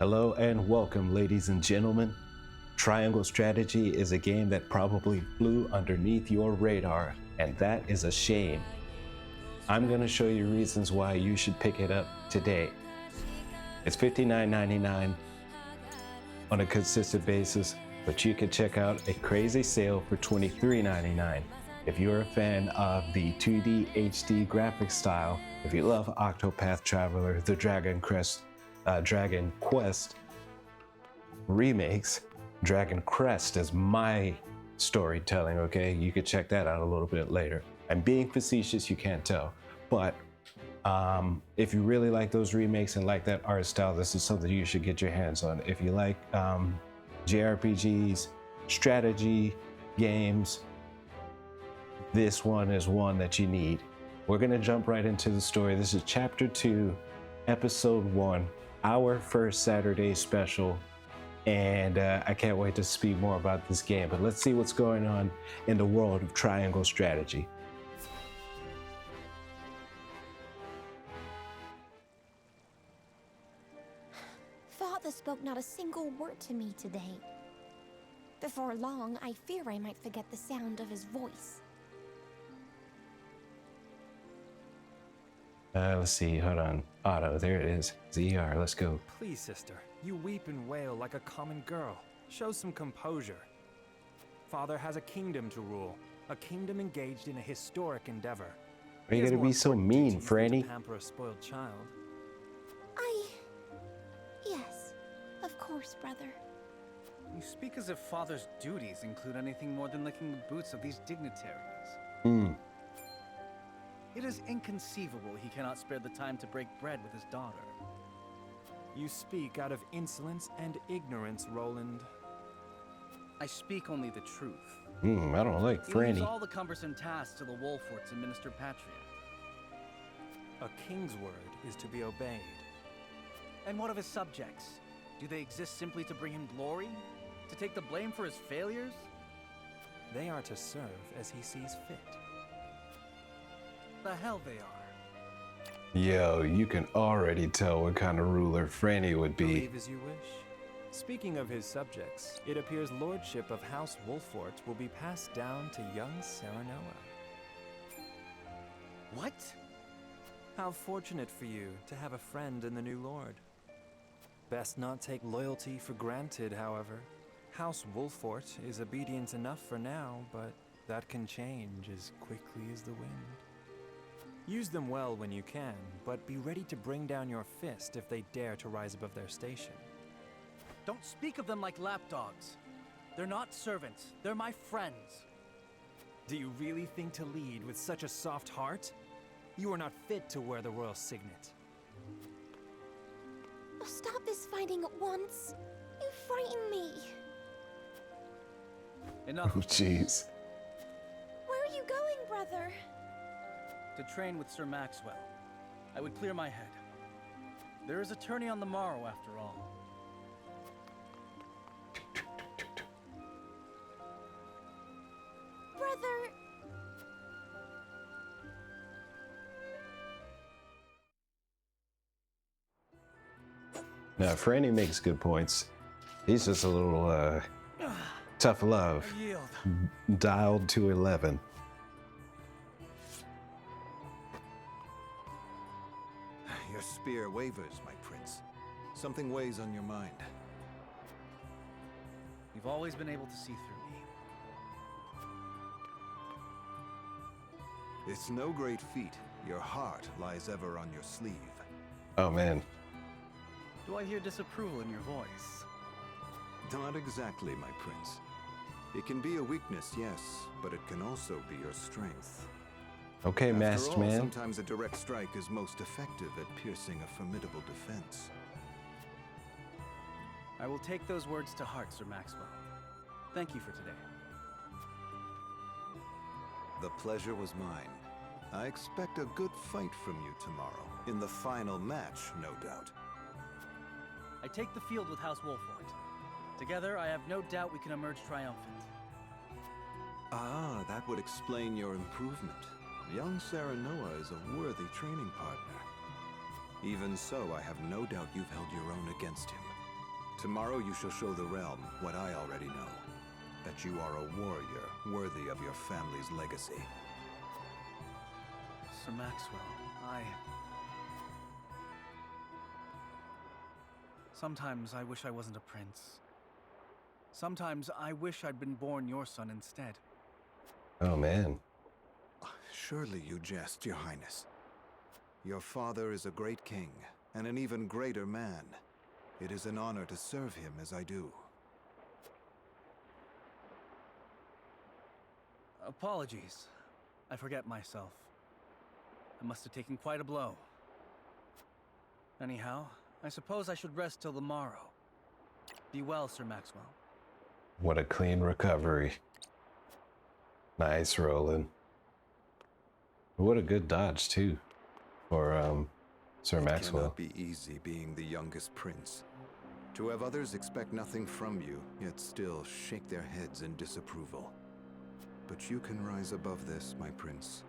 Hello and welcome, ladies and gentlemen. Triangle Strategy is a game that probably flew underneath your radar, and that is a shame. I'm going to show you reasons why you should pick it up today. It's $59.99 on a consistent basis, but you can check out a crazy sale for $23.99. If you're a fan of the 2D HD graphic style, if you love Octopath Traveler, the Dragon Quest remakes, Dragon Crest is my storytelling, okay? You could check that out a little bit later. I'm being facetious, you can't tell. But if you really like those remakes and like that art style, this is something you should get your hands on. If you like JRPGs, strategy games, this one is one that you need. We're gonna jump right into the story. This is Chapter 2, Episode 1, our first Saturday special. And I can't wait to speak more about this game, but let's see what's going on in the world of Triangle Strategy. Father spoke not a single word to me today. Before long, I fear I might forget the sound of his voice. Let's see, hold on. Auto, there it is. ZR, let's go. Please, sister, you weep and wail like a common girl. Show some composure. Father has a kingdom to rule, a kingdom engaged in a historic endeavor. Why are you gonna be so mean, Franny? To pamper a spoiled child. Yes, of course, brother. You speak as if Father's duties include anything more than licking the boots of these dignitaries. It is inconceivable he cannot spare the time to break bread with his daughter. You speak out of insolence and ignorance, Roland. I speak only the truth. I don't like He leaves Franny. all the cumbersome tasks to the Wolforts and Minister Patria. A king's word is to be obeyed. And what of his subjects? Do they exist simply to bring him glory? To take the blame for his failures? They are to serve as he sees fit. The hell they are. Yo, you can already tell what kind of ruler Franny would be. Believe as you wish. Speaking of his subjects, it appears lordship of House Wolfort will be passed down to young Serenoa. What? How fortunate for you to have a friend in the new lord. Best not take loyalty for granted, however. House Wolfort is obedient enough for now, but that can change as quickly as the wind. Use them well when you can, but be ready to bring down your fist if they dare to rise above their station. Don't speak of them like lapdogs. They're not servants, they're my friends. Do you really think to lead with such a soft heart? You are not fit to wear the royal signet. Oh, stop this fighting at once. You frighten me. Enough. Oh, jeez. Where are you going, brother? To train with Sir Maxwell. I would clear my head. There is a tourney on the morrow, after all. Brother... Now, Franny makes good points. He's just a little tough love. I yield. Dialed to 11. Your spear wavers, my prince. Something weighs on your mind. You've always been able to see through me. It's no great feat. Your heart lies ever on your sleeve. Oh, man. Do I hear disapproval in your voice? Not exactly, my prince. It can be a weakness, yes, but it can also be your strength. Okay, After masked all, man. sometimes a direct strike is most effective at piercing a formidable defense. I will take those words to heart, Sir Maxwell. Thank you for today. The pleasure was mine. I expect a good fight from you tomorrow. In the final match, no doubt. I take the field with House Wolfort. Together, I have no doubt we can emerge triumphant. Ah, that would explain your improvement. Young Serenoa is a worthy training partner. Even so, I have no doubt you've held your own against him. Tomorrow you shall show the realm what I already know. That you are a warrior worthy of your family's legacy. Sir Maxwell, Sometimes I wish I wasn't a prince. Sometimes I wish I'd been born your son instead. Oh man. Surely you jest, Your Highness. Your father is a great king, and an even greater man. It is an honor to serve him as I do. Apologies. I forget myself. I must have taken quite a blow. Anyhow, I suppose I should rest till the morrow. Be well, Sir Maxwell. What a clean recovery. Nice rolling. What a good dodge too for Sir Maxwell. It cannot be easy being the youngest prince. To have others expect nothing from you, yet still shake their heads in disapproval. But you can rise above this, my prince.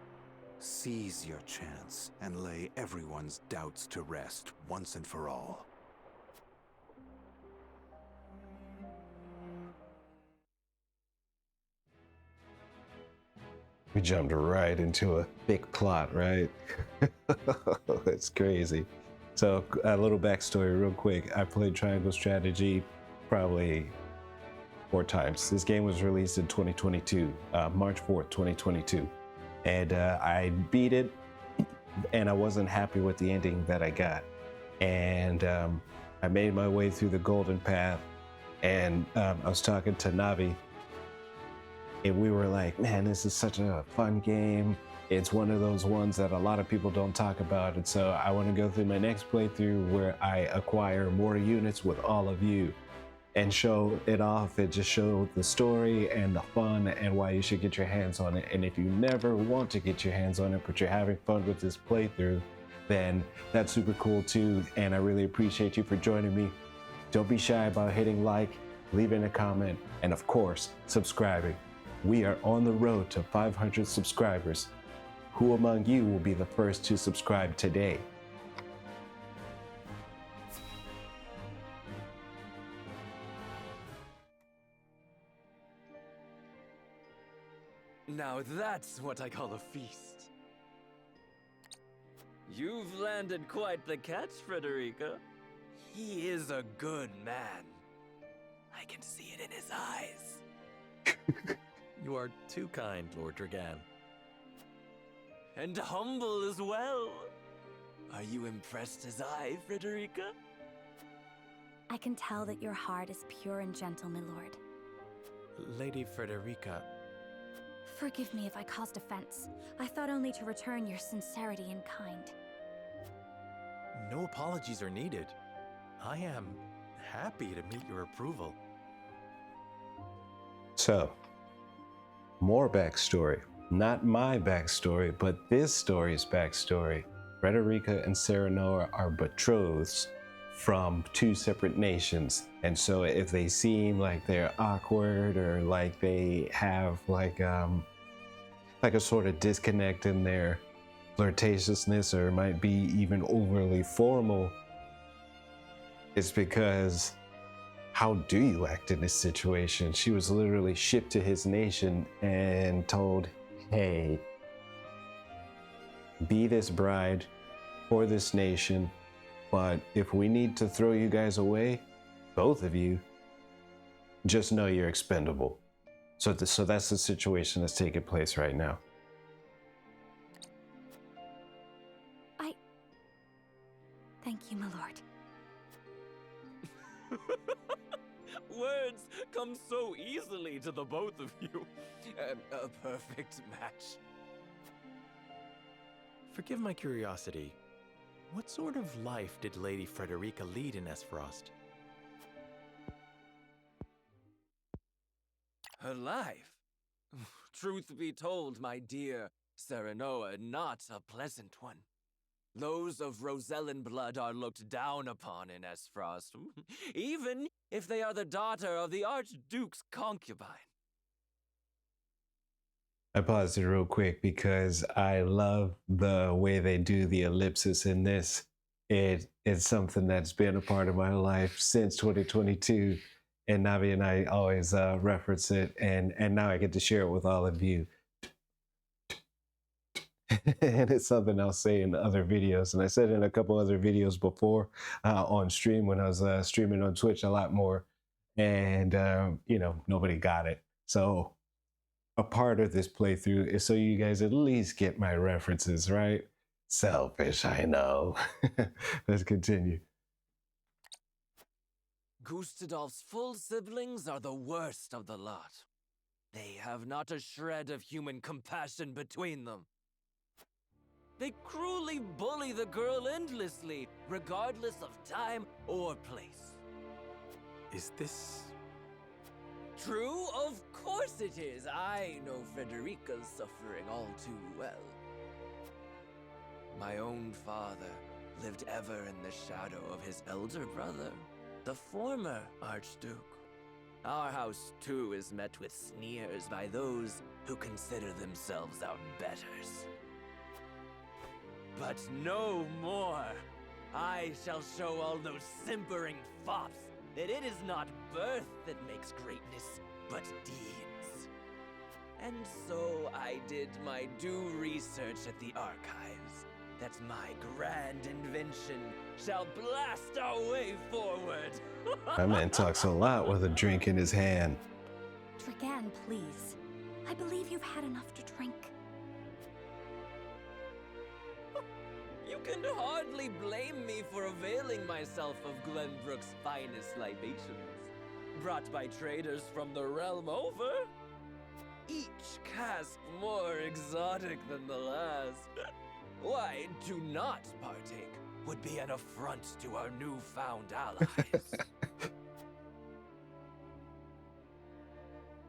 Seize your chance and lay everyone's doubts to rest once and for all. We jumped right into a big plot, right? It's crazy. So a little backstory real quick. I played Triangle Strategy probably 4 times. This game was released in 2022, March 4th, 2022. And I beat it, and I wasn't happy with the ending that I got. And I made my way through the Golden Path, and I was talking to Navii, and we were like, man, this is such a fun game. It's one of those ones that a lot of people don't talk about. And so I want to go through my next playthrough where I acquire more units with all of you and show it off and just show the story and the fun and why you should get your hands on it. And if you never want to get your hands on it, but you're having fun with this playthrough, then that's super cool too. And I really appreciate you for joining me. Don't be shy about hitting like, leaving a comment, and of course, subscribing. We are on the road to 500 subscribers. Who among you will be the first to subscribe today? Now that's what I call a feast. You've landed quite the catch, Frederica. He is a good man. I can see it in his eyes. You are too kind, Lord Dragan. And humble as well. Are you impressed as I, Frederica? I can tell that your heart is pure and gentle, my lord. Lady Frederica, Forgive me if I caused offense. I thought only to return your sincerity and kind. no apologies are needed. I am happy to meet your approval. So, more backstory. Not my backstory, but this story's backstory. Frederica and Serenoa are betrothed from 2 separate nations. And so if they seem like they're awkward or like they have like a sort of disconnect in their flirtatiousness or might be even overly formal, it's because how do you act in this situation? She was literally shipped to his nation and told, hey, be this bride for this nation, but if we need to throw you guys away, both of you, just know you're expendable. So that's the situation that's taking place right now. Thank you, my lord. Words come so easily to the both of you. A perfect match. Forgive my curiosity. What sort of life did Lady Frederica lead in Esfrost? Her life? Truth be told, my dear Serenoa, not a pleasant one. Those of Rosellan blood are looked down upon in Esfrost, even if they are the daughter of the Archduke's concubine. I paused it real quick because I love the way they do the ellipsis in this. it's something that's been a part of my life since 2022, and Navi and I always reference it, and now I get to share it with all of you. And it's something I'll say in other videos, and I said in a couple other videos before on stream when I was streaming on Twitch a lot more, and you know, nobody got it. So a part of this playthrough is so you guys at least get my references, right? Selfish, I know. Let's continue. Gustadolf's full siblings are the worst of the lot. They have not a shred of human compassion between them. They cruelly bully the girl endlessly, regardless of time or place. Is this... True? Of course it is. I know Frederica's suffering all too well. My own father lived ever in the shadow of his elder brother, the former Archduke. Our house, too, is met with sneers by those who consider themselves our betters. But no more! I shall show all those simpering fops that it is not birth that makes greatness, but deeds. And so I did my due research at the archives, that my grand invention shall blast our way forward. My man talks a lot with a drink in his hand. Dragan, please. I believe you've had enough to drink. You can hardly blame me for availing myself of Glenbrook's finest libations, brought by traders from the realm over. Each cask more exotic than the last. Why, to not partake would be an affront to our newfound allies.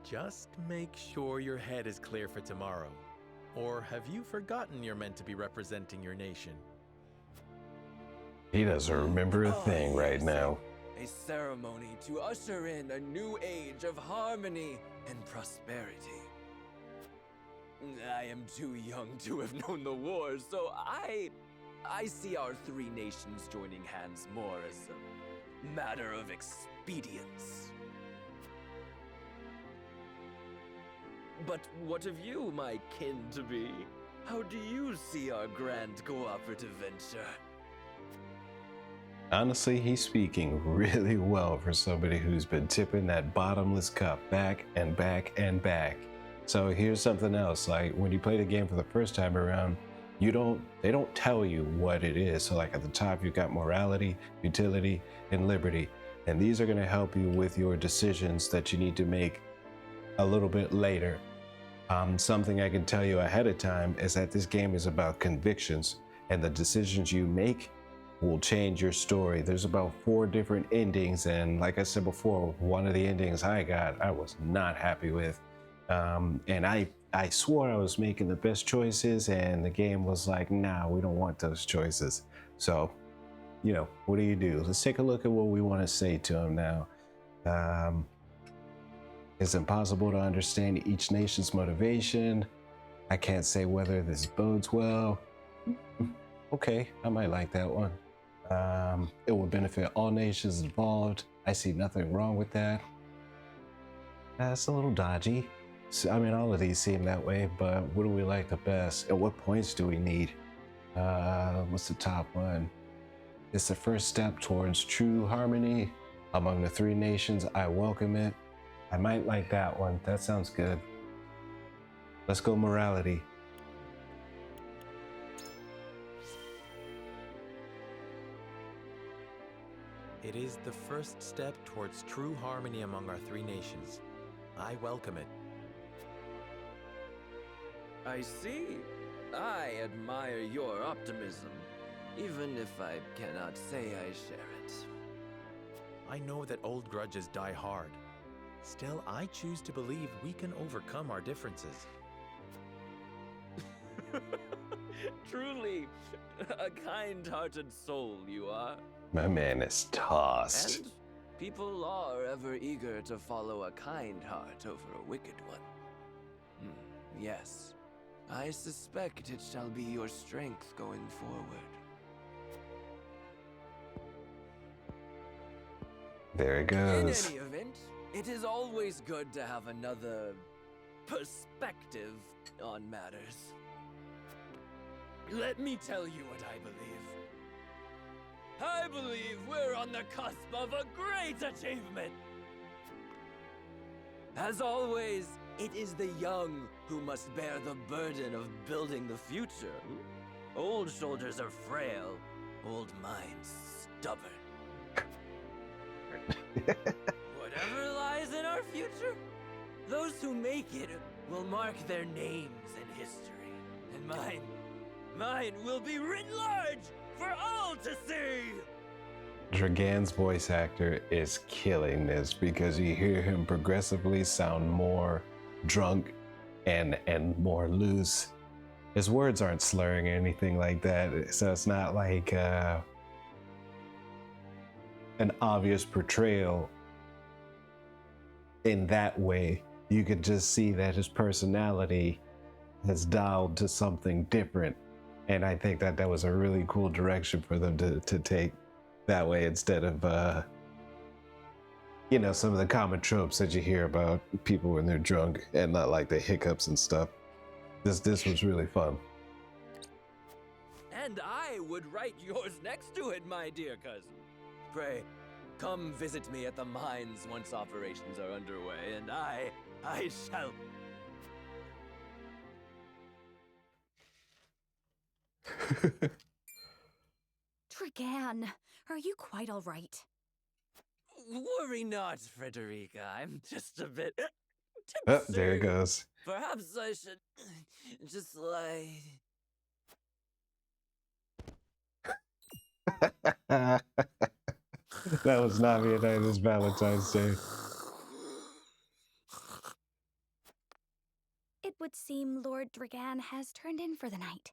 Just make sure your head is clear for tomorrow. Or have you forgotten you're meant to be representing your nation? He doesn't remember a thing right now. A ceremony to usher in a new age of harmony and prosperity. I am too young to have known the war, so I see our three nations joining hands more as a matter of expedience. But what of you, my kin-to-be? How do you see our grand cooperative venture? Honestly, he's speaking really well for somebody who's been tipping that bottomless cup back and back and back. So here's something else, like when you play the game for the first time around, they don't tell you what it is. So like at the top, you've got morality, utility, and liberty. And these are gonna help you with your decisions that you need to make a little bit later. Something I can tell you ahead of time is that this game is about convictions, and the decisions you make will change your story. There's about 4 different endings, and like I said before, one of the endings I got, I was not happy with. And I swore I was making the best choices, and the game was like, nah, we don't want those choices. So, you know, what do you do? Let's take a look at what we want to say to him now. It's impossible to understand each nation's motivation. I can't say whether this bodes well. Okay, I might like that one. It will benefit all nations involved. I see nothing wrong with that. That's a little dodgy. So, I mean, all of these seem that way, but what do we like the best? And what points do we need? What's the top one? It's the first step towards true harmony among the 3 nations. I welcome it. I might like that one. That sounds good. Let's go morality. It is the first step towards true harmony among our 3 nations. I welcome it. I see. I admire your optimism, even if I cannot say I share it. I know that old grudges die hard. Still, I choose to believe we can overcome our differences. Truly, a kind-hearted soul you are. My man is tossed. And people are ever eager to follow a kind heart over a wicked one. Yes, I suspect it shall be your strength going forward. There it In goes. any event, it is always good to have another perspective on matters. Let me tell you what I believe. I believe we're on the cusp of a great achievement. As always, it is the young who must bear the burden of building the future. Old shoulders are frail, old minds stubborn. Whatever lies in our future, those who make it will mark their names in history. And mine will be written large for all to see! Dragan's voice actor is killing this because you hear him progressively sound more drunk and more loose. His words aren't slurring or anything like that, so it's not like an obvious portrayal in that way. You could just see that his personality has dialed to something different, and I think that was a really cool direction for them to take that way instead of some of the common tropes that you hear about people when they're drunk and not like the hiccups and stuff. This was really fun. And I would write yours next to it, my dear cousin. Pray, come visit me at the mines once operations are underway, and I shall... Dragan, are you quite all right? Worry not, Frederica. I'm just a bit... Oh, there it goes. Perhaps I should just lie... That was Navii and I this Valentine's Day. It would seem Lord Dragan has turned in for the night.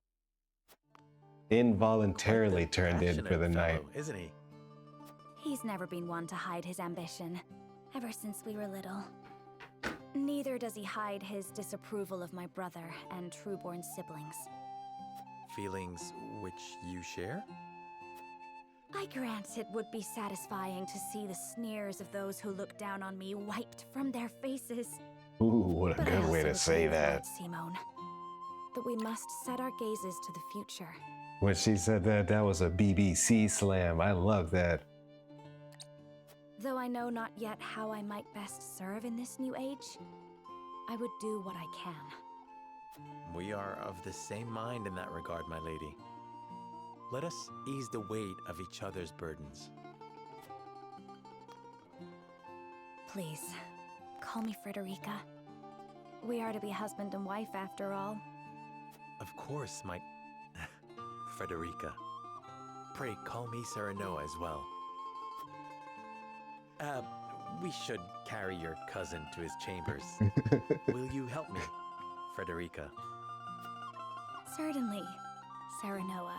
Involuntarily turned in for the night. Fellow, isn't he? He's never been one to hide his ambition, ever since we were little. Neither does he hide his disapproval of my brother and trueborn siblings. Feelings which you share? I grant it would be satisfying to see the sneers of those who look down on me wiped from their faces. Ooh, what a But I good way also to say agree with that. Lord Simone, that we must set our gazes to the future. When she said that was a BBC slam. I love that. Though I know not yet how I might best serve in this new age, I would do what I can. We are of the same mind in that regard, my lady. Let us ease the weight of each other's burdens. Please, call me Frederica. We are to be husband and wife after all. Of course, my... Frederica. Pray call me Serenoa as well. We should carry your cousin to his chambers. Will you help me, Frederica? Certainly, Serenoa.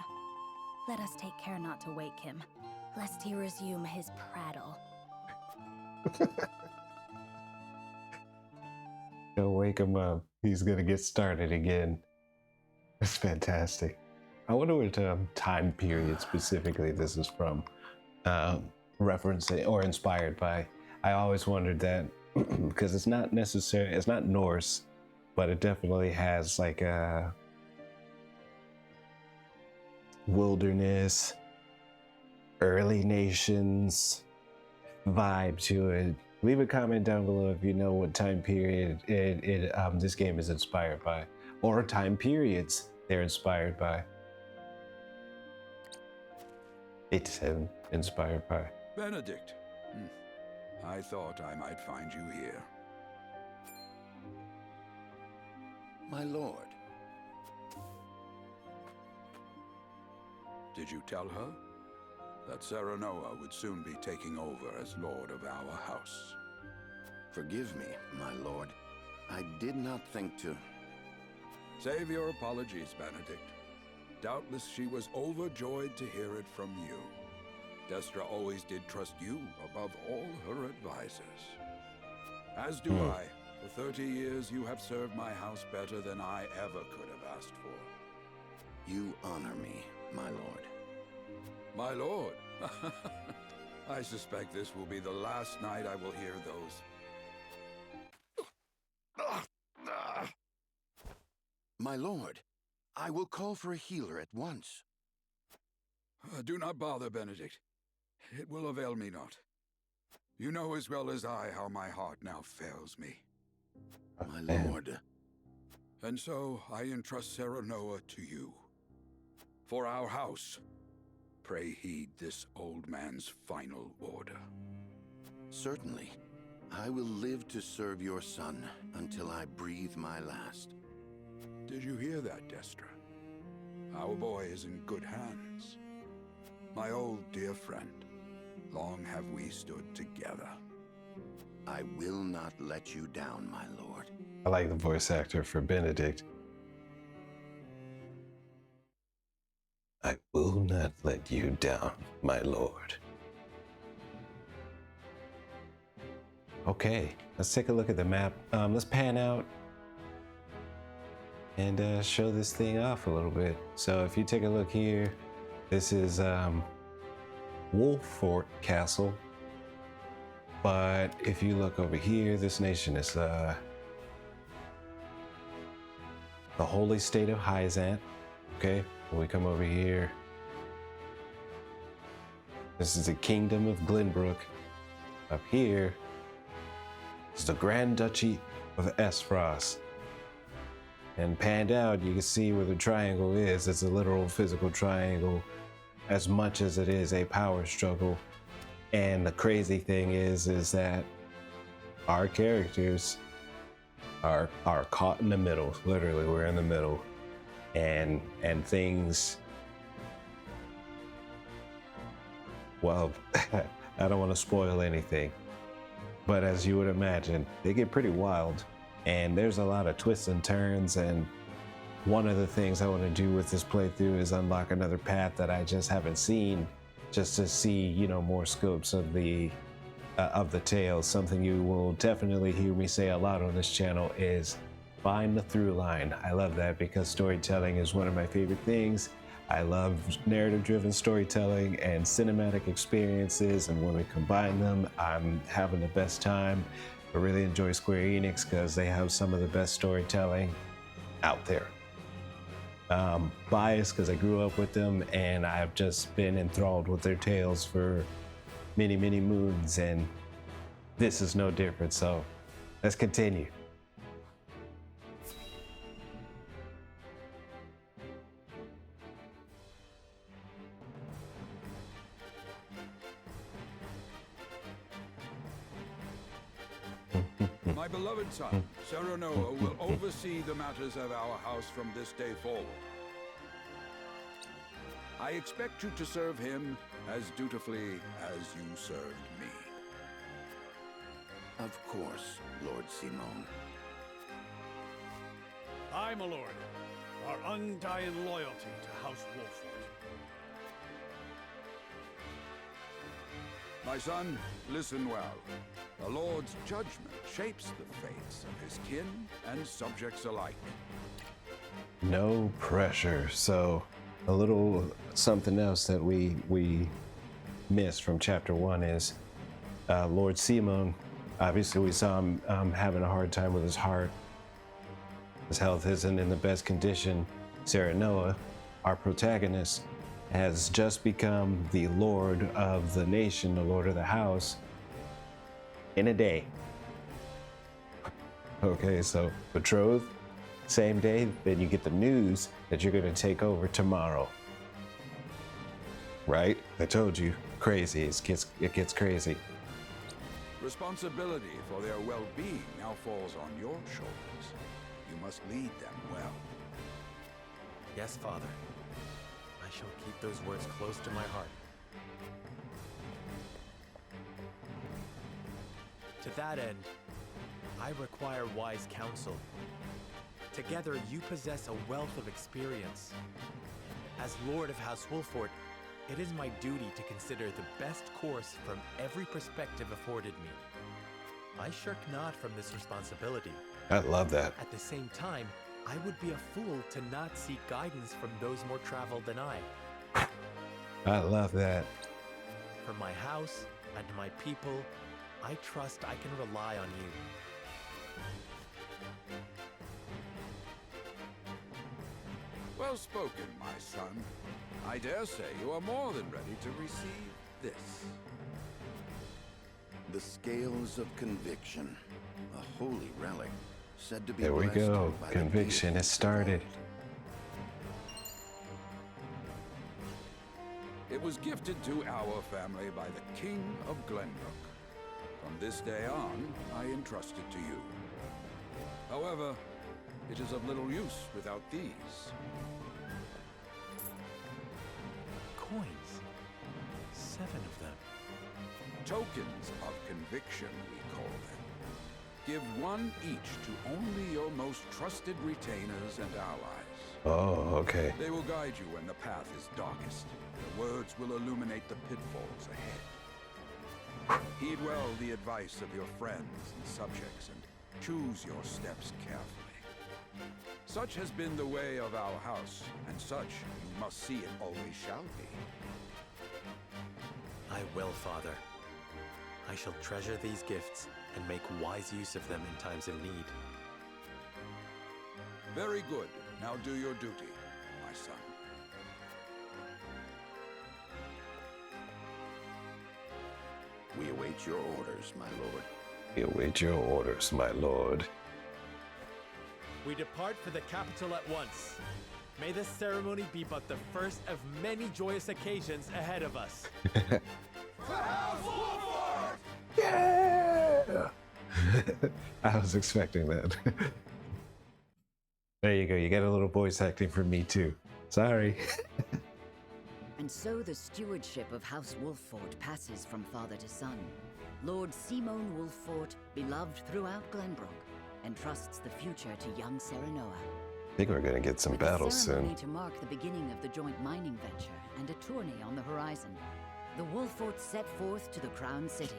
Let us take care not to wake him, lest he resume his prattle. Don't wake him up. He's gonna get started again. That's fantastic. I wonder what time period specifically this is from, referencing or inspired by. I always wondered that because it's not Norse, but it definitely has like a wilderness, early nations vibe to it. Leave a comment down below if you know what time period this game is inspired by, or time periods they're inspired by. 8 to 7 inspired by. Benedict. I thought I might find you here. My lord. Did you tell her that Serenoa would soon be taking over as lord of our house? Forgive me, my lord. I did not think to... Save your apologies, Benedict. Doubtless she was overjoyed to hear it from you. Destra always did trust you above all her advisors. As do I. For 30 years you have served my house better than I ever could have asked for. You honor me, my lord. My lord? I suspect this will be the last night I will hear those. My lord, I will call for a healer at once. Do not bother, Benedict. It will avail me not. You know as well as I how my heart now fails me. My lord. And so I entrust Serenoa to you. For our house, pray heed this old man's final order. Certainly. I will live to serve your son until I breathe my last. Did you hear that, Destra? Our boy is in good hands. My old dear friend, long have we stood together. I will not let you down, my lord. I like the voice actor for Benedict. I will not let you down, my lord. Okay, let's take a look at the map. Let's pan out and show this thing off a little bit. So if you take a look here, this is Wolffort Castle. But if you look over here, this nation is the holy state of Hyzant. Okay, when we come over here, this is the kingdom of Glenbrook. Up here is the Grand Duchy of Esfros. And panned out, you can see where the triangle is. It's a literal physical triangle as much as it is a power struggle. And the crazy thing is that our characters are caught in the middle. Literally, we're in the middle. And things, well, I don't want to spoil anything, but as you would imagine, they get pretty wild. And there's a lot of twists and turns, and one of the things I want to do with this playthrough is unlock another path that I just haven't seen, just to see, you know, more scopes of the tale. Something you will definitely hear me say a lot on this channel is find the through line. I love that because storytelling is one of my favorite things. I love narrative-driven storytelling and cinematic experiences, and when we combine them, I'm having the best time. I really enjoy Square Enix because they have some of the best storytelling out there. Biased because I grew up with them and I've just been enthralled with their tales for many, many moons, and this is no different. So let's continue. My beloved son, Serenoa, will oversee the matters of our house from this day forward. I expect you to serve him as dutifully as you served me. Of course, Lord Simon. Aye, my lord. Our undying loyalty to House Wolffort. My son, listen well. The Lord's judgment shapes the fates of his kin and subjects alike. No pressure. So a little something else that we missed from chapter 1 is Lord Simon. Obviously we saw him having a hard time with his heart. His health isn't in the best condition. Serenoa, our protagonist, has just become the lord of the nation, the lord of the house, in a day. Okay, so betrothed, same day, then you get the news that you're gonna take over tomorrow. Right? I told you, crazy, it gets crazy. Responsibility for their well-being now falls on your shoulders. You must lead them well. Yes, Father. I shall keep those words close to my heart. To that end, I require wise counsel. Together, you possess a wealth of experience. As Lord of House Wolffort, it is my duty to consider the best course from every perspective afforded me. I shirk not from this responsibility. I love that. At the same time, I would be a fool to not seek guidance from those more traveled than I. I love that. For my house and my people, I trust I can rely on you. Well spoken, my son. I dare say you are more than ready to receive this. The Scales of Conviction, a holy relic, said to be There we blessed go. by the Conviction has deities started. It was gifted to our family by the King of Glenbrook. From this day on, I entrust it to you. However, it is of little use without these. Coins. 7 of them. Tokens of conviction, we call them. Give one each to only your most trusted retainers and allies. Oh, okay. They will guide you when the path is darkest. Their words will illuminate the pitfalls ahead. Heed well the advice of your friends and subjects, and choose your steps carefully. Such has been the way of our house, and such you must see it always shall be. I will, Father. I shall treasure these gifts and make wise use of them in times of need. Very good. Now do your duty, my son. We await your orders, my lord. We await your orders, my lord. We depart for the capital at once. May this ceremony be but the first of many joyous occasions ahead of us. Yeah! I was expecting that. There you go. You get a little voice acting from me too. Sorry. And so the stewardship of House Wolffort passes from father to son. Lord Simon Wolffort, beloved throughout Glenbrook, entrusts the future to young Serenoa. I think we're gonna get some With battles a ceremony soon. to mark the beginning of the joint mining venture and a tourney on the horizon, the Wolfforts set forth to the Crown City.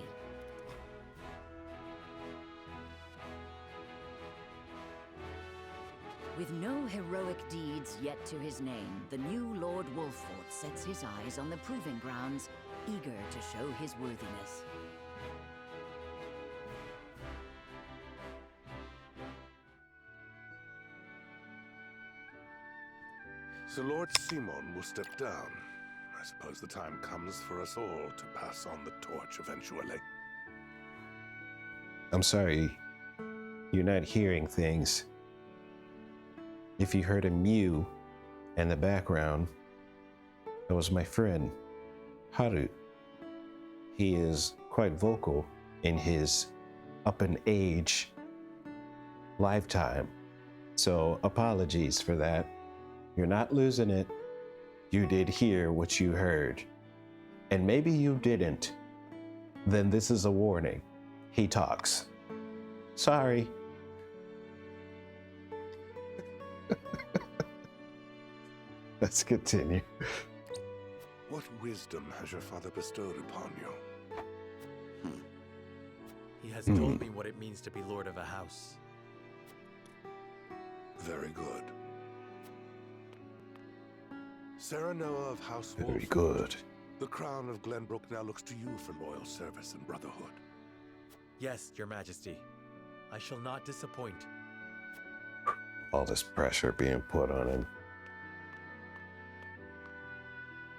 With no heroic deeds yet to his name, the new Lord Wolffort sets his eyes on the proving grounds, eager to show his worthiness. So Lord Simon will step down. I suppose the time comes for us all to pass on the torch eventually. I'm sorry. You're not hearing things. If you heard a mew in the background, that was my friend, Haru. He is quite vocal in his up in age lifetime. So apologies for that. You're not losing it. You did hear what you heard. And maybe you didn't. Then this is a warning. He talks. Sorry. Let's continue. What wisdom has your father bestowed upon you? He has told me what it means to be lord of a house. Very good. Serenoa of House Very Wolffort, good. the crown of Glenbrook now looks to you for loyal service and brotherhood. Yes, your majesty. I shall not disappoint. All this pressure being put on him.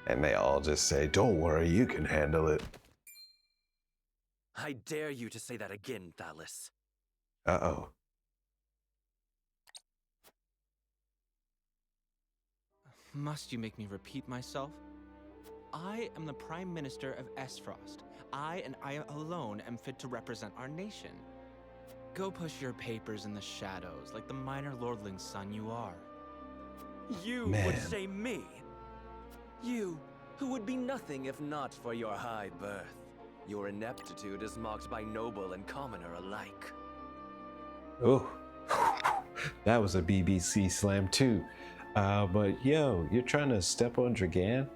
And they all just say, don't worry, you can handle it. I dare you to say that again, Thalis. Uh-oh. Must you make me repeat myself? I am the Prime Minister of Esfrost. I and I alone am fit to represent our nation. Go push your papers in the shadows like the minor lordling's son you are. You Man. would say me? You, who would be nothing if not for your high birth. Your ineptitude is mocked by noble and commoner alike. Oh, that was a BBC slam too. But yo, you're trying to step on Dragan,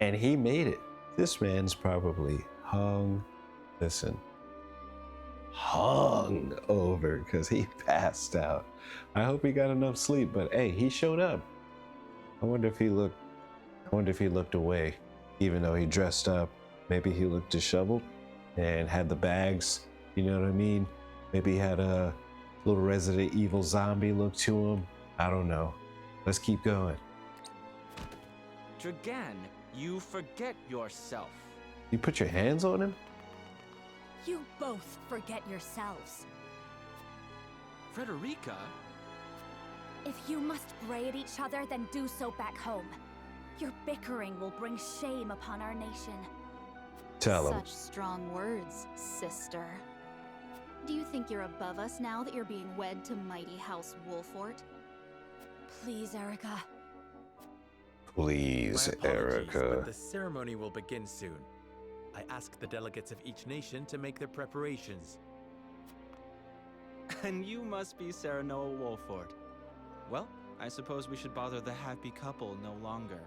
and he made it. This man's probably hung over because he passed out. I hope he got enough sleep, but hey, he showed up. I wonder if he looked away, even though he dressed up Maybe he looked disheveled and had the bags, you know what I mean? Maybe he had a little Resident Evil zombie look to him. I don't know. Let's keep going. Dragan, you forget yourself. You put your hands on him? You both forget yourselves. Frederica? If you must bray at each other, then do so back home. Your bickering will bring shame upon our nation. Tell him. Such strong words, sister. Do you think you're above us now that you're being wed to mighty House Wolfort? Please, Erica. Please, My apologies, Erica. but the ceremony will begin soon. I ask the delegates of each nation to make their preparations. And you must be Sarah Noah Wolford. Well, I suppose we should bother the happy couple no longer.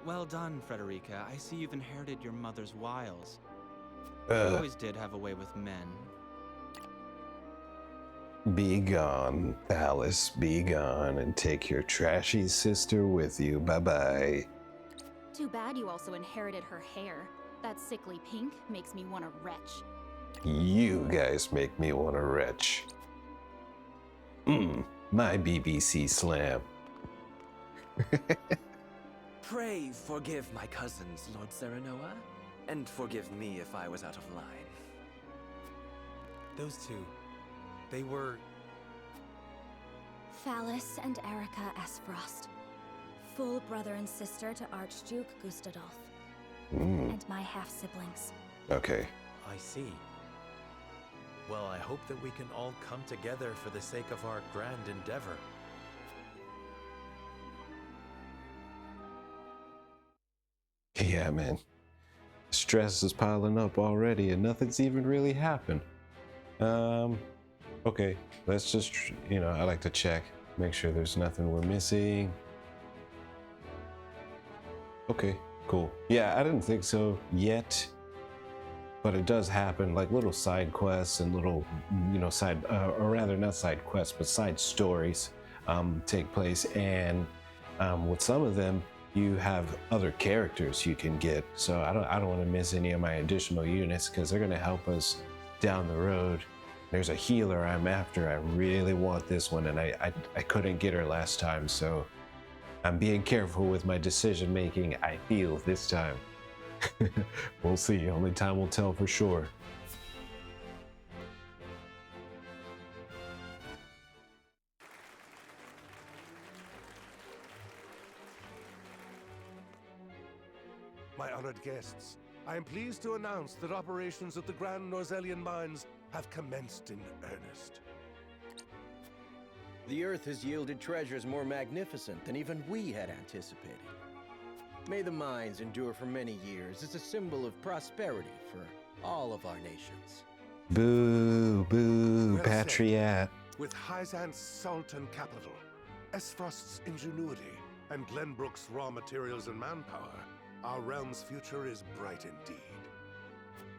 Well done, Frederica. I see you've inherited your mother's wiles. You always did have a way with men. Be gone, Alice, be gone, and take your trashy sister with you. Bye-bye. Too bad you also inherited her hair. That sickly pink makes me want to retch. You guys make me want to retch. My BBC slam. Pray forgive my cousins, Lord Serenoa, and forgive me if I was out of line. Those two, they were... Phallus and Erica Esfrost. Full brother and sister to Archduke Gustadolf. And my half-siblings. Okay. I see. Well, I hope that we can all come together for the sake of our grand endeavor. Yeah, man. Stress is piling up already and nothing's even really happened. Okay, let's just, I like to check, make sure there's nothing we're missing. Okay, cool. Yeah, I didn't think so yet, but it does happen, like little side quests and little, side, or rather not side quests, but side stories take place. And with some of them, you have other characters you can get. So I don't want to miss any of my additional units because they're going to help us down the road. There's a healer I'm after. I really want this one, and I couldn't get her last time, so I'm being careful with my decision making, I feel, this time. We'll see. Only time will tell for sure. My honored guests, I am pleased to announce that operations at the Grand Norzelian mines have commenced in earnest. The Earth has yielded treasures more magnificent than even we had anticipated. May the mines endure for many years as a symbol of prosperity for all of our nations. Boo, boo, Well Patriot. With Hyzan's salt and capital, Esfrost's ingenuity, and Glenbrook's raw materials and manpower, our realm's future is bright indeed.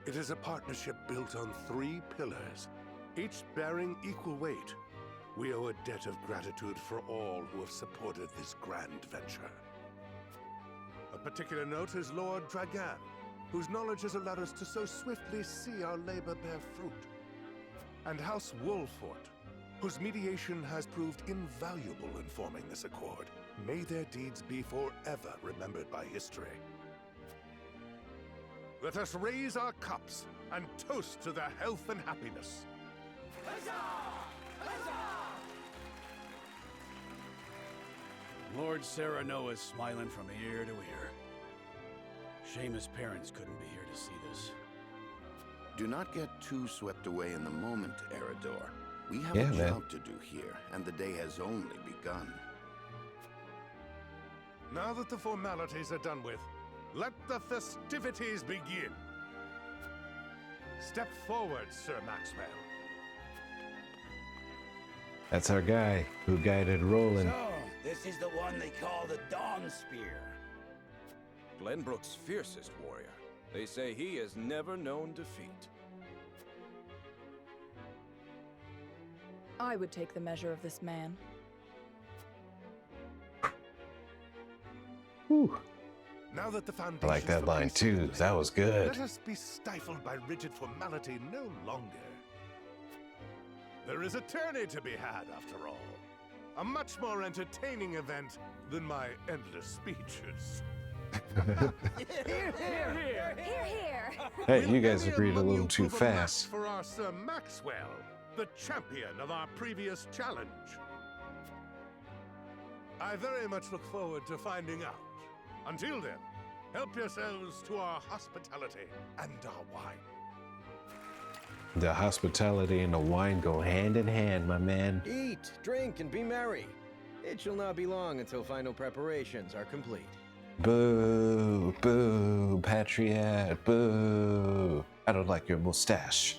It is a partnership built on 3 pillars, each bearing equal weight. We owe a debt of gratitude for all who have supported this grand venture. A particular note is Lord Dragan, whose knowledge has allowed us to so swiftly see our labor bear fruit. And House Wolfort, whose mediation has proved invaluable in forming this accord. May their deeds be forever remembered by history. Let us raise our cups and toast to their health and happiness. Lord Serenoa is smiling from ear to ear. Shame his parents couldn't be here to see this. Do not get too swept away in the moment, Eridor. We have Yeah, a man. job to do here, and the day has only begun. Now that the formalities are done with, let the festivities begin. Step forward, Sir Maxwell. That's our guy who guided Roland. So, this is the one they call the Dawn Spear. Glenbrook's fiercest warrior. They say he has never known defeat. I would take the measure of this man. Whew. Now that the I foundations like that for line peace are too. laid, That was good. Let us be stifled by rigid formality no longer. There is a tourney to be had, after all. A much more entertaining event than my endless speeches. Here, here. Hey, you guys Any agreed a among little you too prove a match fast. for our Sir Maxwell, the champion of our previous challenge. I very much look forward to finding out. Until then, help yourselves to our hospitality and our wine. The hospitality and the wine go hand in hand, my man. Eat, drink, and be merry. It shall not be long until final preparations are complete. Boo, boo, Patriot, boo. I don't like your mustache.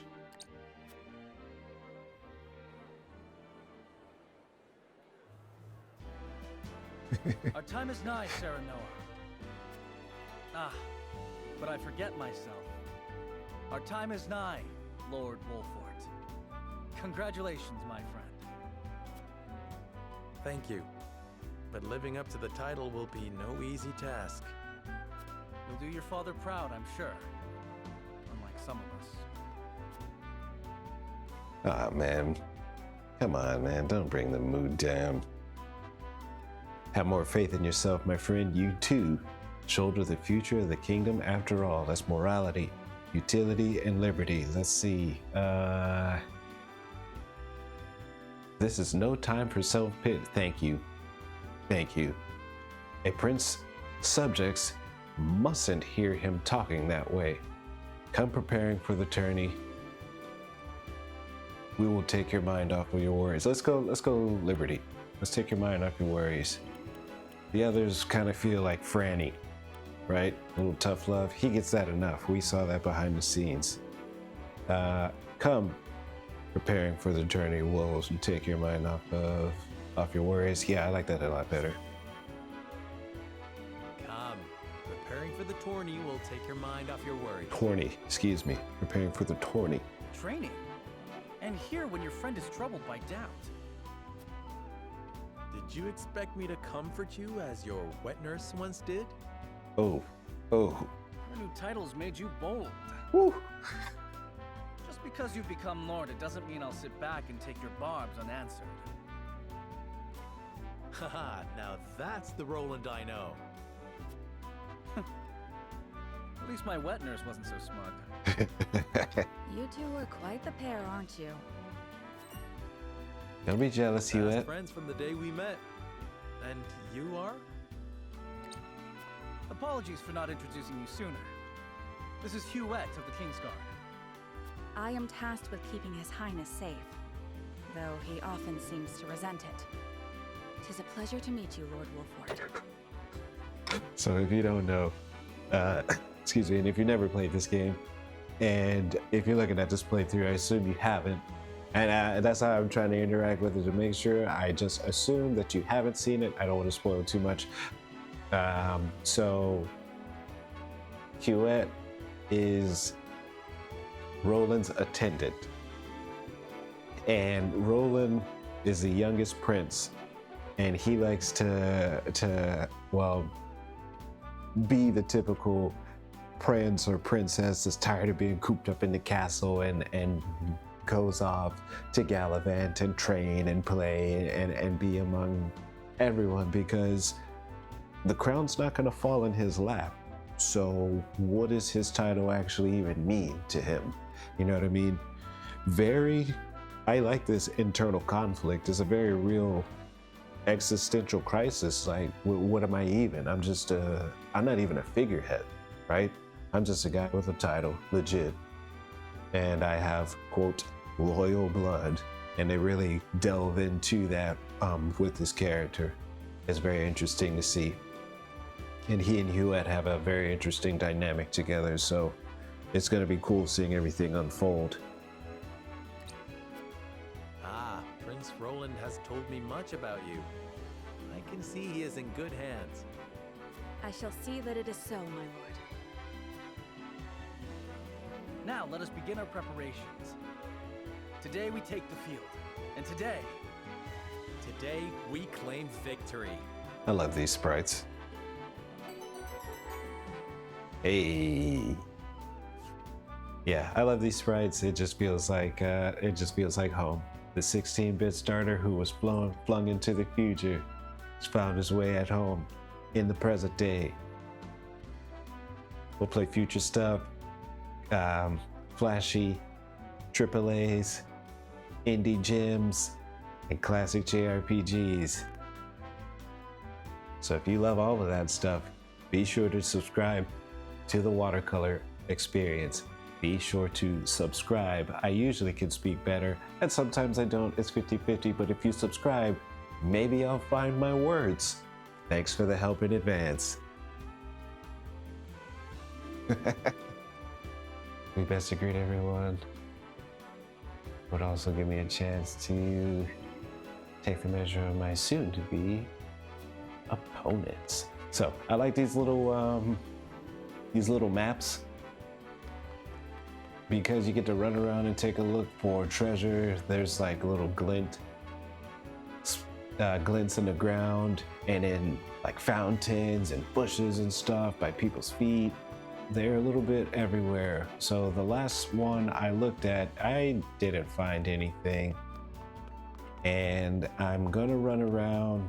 Our time is nigh, Sarah Noah. Ah, but I forget myself. Our time is nigh, Lord Wolfort. Congratulations, my friend. Thank you. But living up to the title will be no easy task. You'll do your father proud, I'm sure. Unlike some of us. Ah, man. Come on, man. Don't bring the mood down. Have more faith in yourself, my friend. You too shoulder the future of the kingdom. After all, that's morality, utility, and liberty. Let's see. This is no time for self-pity. Thank you. Thank you. A prince's subjects mustn't hear him talking that way. Come preparing for the tourney. We will take your mind off of your worries. Let's go, Liberty. Let's take your mind off your worries. The others kind of feel like Franny, right? A little tough love. He gets that enough. We saw that behind the scenes. Come preparing for the journey will take your mind off your worries. Yeah, I like that a lot better. Come. Preparing for the tourney will take your mind off your worries. Tourney, excuse me. Preparing for the tourney. Training? And here when your friend is troubled by doubt. Did you expect me to comfort you as your wet nurse once did? Oh. Your new title's made you bold. Woo. Just because you've become Lord, it doesn't mean I'll sit back and take your barbs unanswered. Haha, now that's the Roland I know. At least my wet nurse wasn't so smug. You two were quite the pair, aren't you? Don't be jealous, Fast Hewitt. friends from the day we met. And you are? Apologies for not introducing you sooner. This is Hewitt of the Kingsguard. I am tasked with keeping His Highness safe, though he often seems to resent it. 'Tis a pleasure to meet you, Lord Wolfort. So if you don't know, excuse me, and if you never played this game, and if you're looking at this playthrough, I assume you haven't. And that's how I'm trying to interact with it to make sure. I just assume that you haven't seen it. I don't want to spoil too much. So Hewitt is Roland's attendant. And Roland is the youngest prince. And he likes to be the typical prince or princess that's tired of being cooped up in the castle and goes off to gallivant and train and play and be among everyone, because the crown's not going to fall in his lap. So what does his title actually even mean to him? You know what I mean? I like this internal conflict. It's a very real existential crisis. Like, what am I even? I'm not even a figurehead, right? I'm just a guy with a title, legit. And I have, quote, royal blood. And they really delve into that with this character. It's very interesting to see. And he and Hewitt have a very interesting dynamic together. So it's going to be cool seeing everything unfold. Ah, Prince Roland has told me much about you. I can see he is in good hands. I shall see that it is so, my lord. Now let us begin our preparations. Today we take the field. And today we claim victory. I love these sprites. Hey. Yeah, I love these sprites. It just feels like home. The 16-bit starter who was flung into the future has found his way at home in the present day. We'll play future stuff, flashy AAAs, indie gems, and classic JRPGs. So if you love all of that stuff, be sure to subscribe to the Watercolor Experience. Be sure to subscribe. I usually can speak better, and sometimes I don't. It's 50-50, but if you subscribe, maybe I'll find my words. Thanks for the help in advance. We best to greet everyone. Would also give me a chance to take the measure of my soon-to-be opponents. So I like these little maps because you get to run around and take a look for treasure. There's like little glints in the ground, and in like fountains and bushes and stuff by people's feet. They're a little bit everywhere. So the last one I looked at, I didn't find anything, and I'm gonna run around.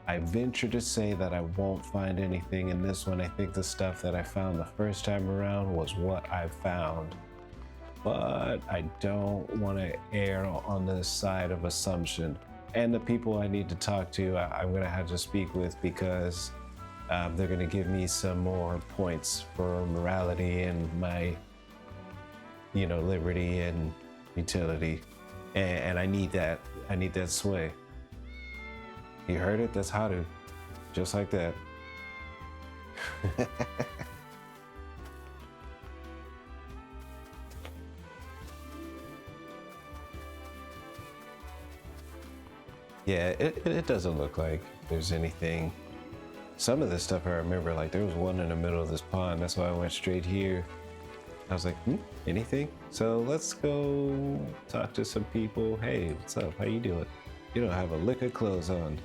I venture to say that I won't find anything in this one. I think the stuff that I found the first time around was what I found, but I don't want to err on the side of assumption. And the people I need to talk to, I'm gonna have to speak with, because they're gonna give me some more points for morality and my, liberty and utility, and I need that. I need that sway. You heard it? That's Haru. Just like that. Yeah, it doesn't look like there's anything. Some of this stuff I remember, like there was one in the middle of this pond. That's why I went straight here. I was like, anything? So let's go talk to some people. Hey, what's up? How you doing? You don't have a lick of clothes on.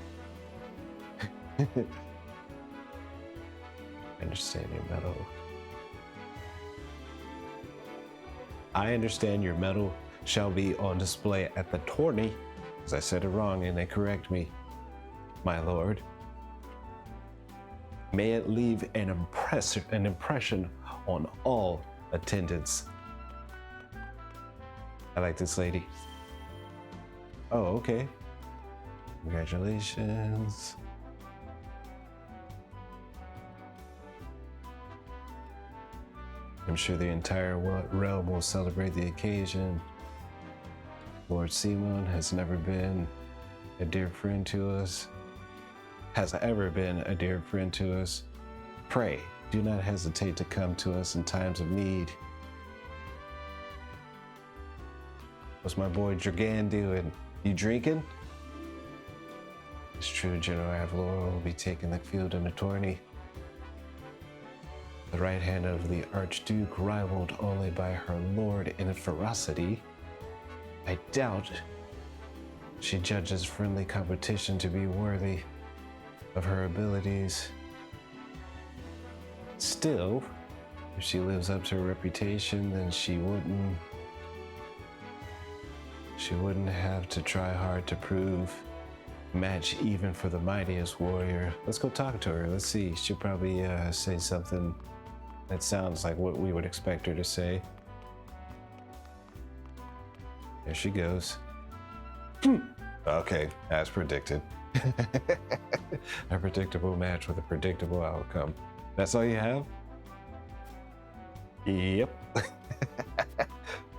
Understand your metal. I understand your metal shall be on display at the tourney. Because I said it wrong and they correct me, my lord. May it leave an impression on all attendants. I like this lady. Oh, okay. Congratulations. I'm sure the entire realm will celebrate the occasion. Lord Simon has never been a dear friend to us. Has ever been a dear friend to us. Pray, do not hesitate to come to us in times of need. What's my boy Dragan doing? You drinking? It's true, General Avlor will be taking the field in a tourney. The right hand of the Archduke, rivaled only by her lord in ferocity. I doubt she judges friendly competition to be worthy of her abilities. Still, if she lives up to her reputation, then she wouldn't have to try hard to prove match even for the mightiest warrior. Let's go talk to her. Let's see. She'll probably say something that sounds like what we would expect her to say. There she goes. Okay, as predicted. A predictable match with a predictable outcome. That's all you have? Yep.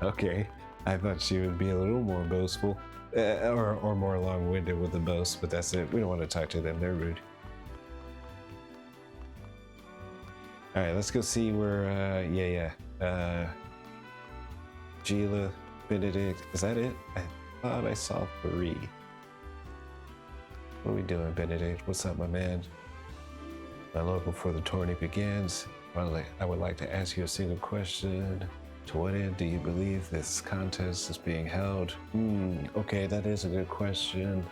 Okay, I thought she would be a little more boastful, or more long-winded with the boast, but that's it. We don't want to talk to them, they're rude. All right, let's go see where, Gila, Benedict, is that it? I thought I saw 3. What are we doing, Benedict? What's up, my man? My lord, before the tourney begins, I would like to ask you a single question. To what end do you believe this contest is being held? Okay, that is a good question.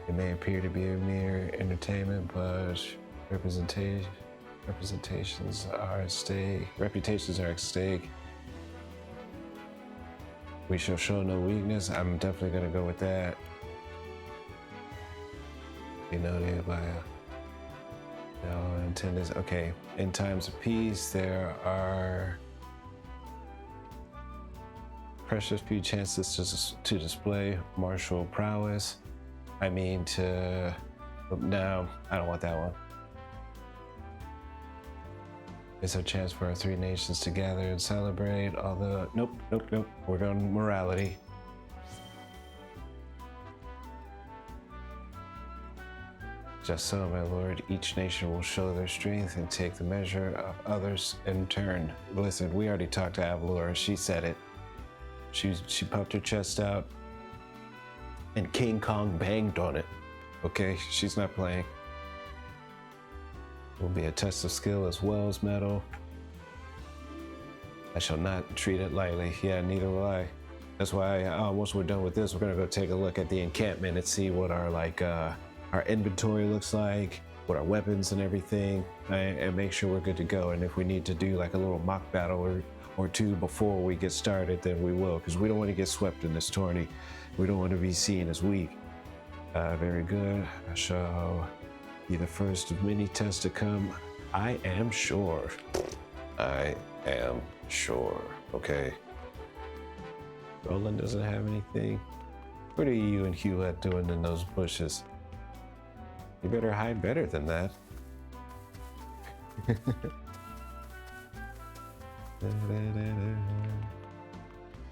It may appear to be a mere entertainment, but Representations are at stake. Reputations are at stake. We shall show no weakness. I'm definitely gonna go with that. You know, by no intended. Okay, in times of peace, there are precious few chances to display martial prowess. I mean, no, I don't want that one. It's a chance for our three nations to gather and celebrate. Although, nope. We're going morality. Just so, my lord, each nation will show their strength and take the measure of others in turn. Listen, we already talked to Avalora. She said it. She puffed her chest out, and King Kong banged on it. Okay, she's not playing. Will be a test of skill as well as metal. I shall not treat it lightly. Yeah, neither will I. That's why once we're done with this, we're gonna go take a look at the encampment and see what our inventory looks like, what our weapons and everything, and make sure we're good to go. And if we need to do like a little mock battle or two before we get started, then we will, because we don't want to get swept in this tourney. We don't want to be seen as weak. Very good. I shall be the first of many tests to come. I am sure. I am sure. Okay. Roland doesn't have anything. What are you and Hewlett doing in those bushes? You better hide better than that.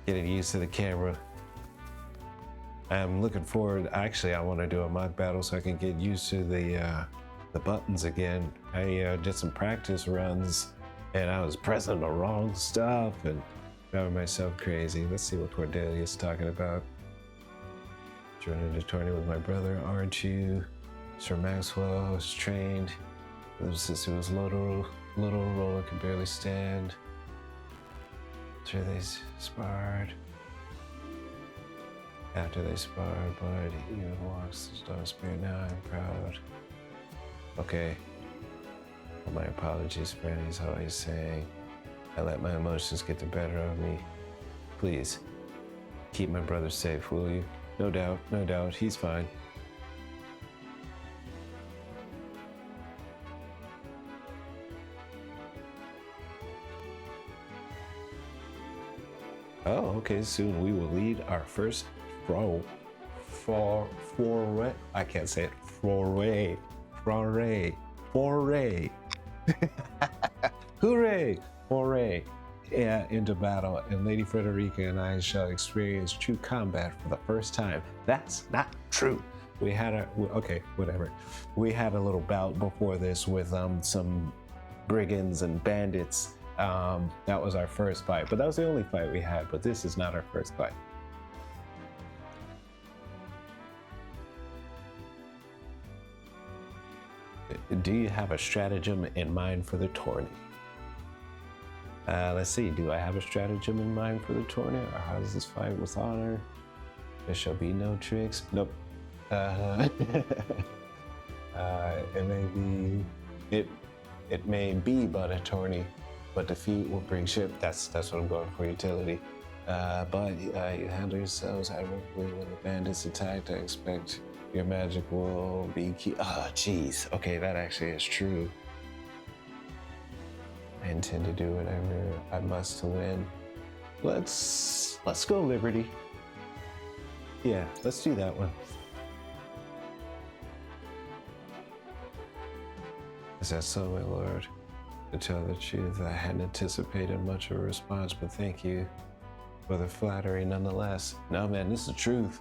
Getting used to the camera. I'm looking forward. Actually, I want to do a mock battle so I can get used to the buttons again. I did some practice runs and I was pressing the wrong stuff and driving myself crazy. Let's see what Cordelia's talking about. Joining the tourney with my brother, aren't you? Sir Maxwell was trained. Since he was little, Roland could barely stand. After they sparred, but he walks the stone spear. Now I'm proud. Okay. Well, my apologies for any always saying I let my emotions get the better of me. Please, keep my brother safe, will you? No doubt, he's fine. Oh, okay, soon we will lead our first foray. I can't say it. Foray. Hooray! Foray. Yeah, into battle, and Lady Frederica and I shall experience true combat for the first time. That's not true. We had We had a little bout before this with some brigands and bandits. That was our first fight, but that was the only fight we had, but this is not our first fight. Do you have a stratagem in mind for the tourney? Let's see, do I have a stratagem in mind for the tourney, or how does this fight with honor? There shall be no tricks. Nope. It may be but a tourney, but defeat will bring ship. That's what I'm going for, utility. But you handle yourselves admirably when the bandits attacked. I expect your magic will be key. Oh, jeez. Okay, that actually is true. I intend to do whatever I must to win. Let's go Liberty. Yeah, let's do that one. Is that so, my lord? To tell the truth, I hadn't anticipated much of a response, but thank you for the flattery nonetheless. No, man, this is the truth.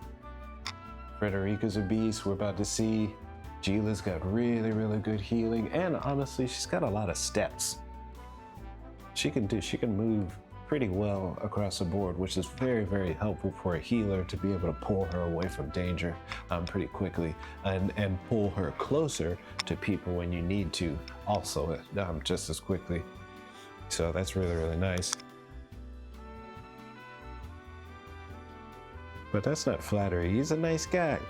Frederica's a beast. We're about to see. Gila's got really, really good healing, and honestly, she's got a lot of steps. She can move pretty well across the board, which is very, very helpful for a healer to be able to pull her away from danger pretty quickly and pull her closer to people when you need to also just as quickly. So that's really, really nice. But that's not flattery. He's a nice guy.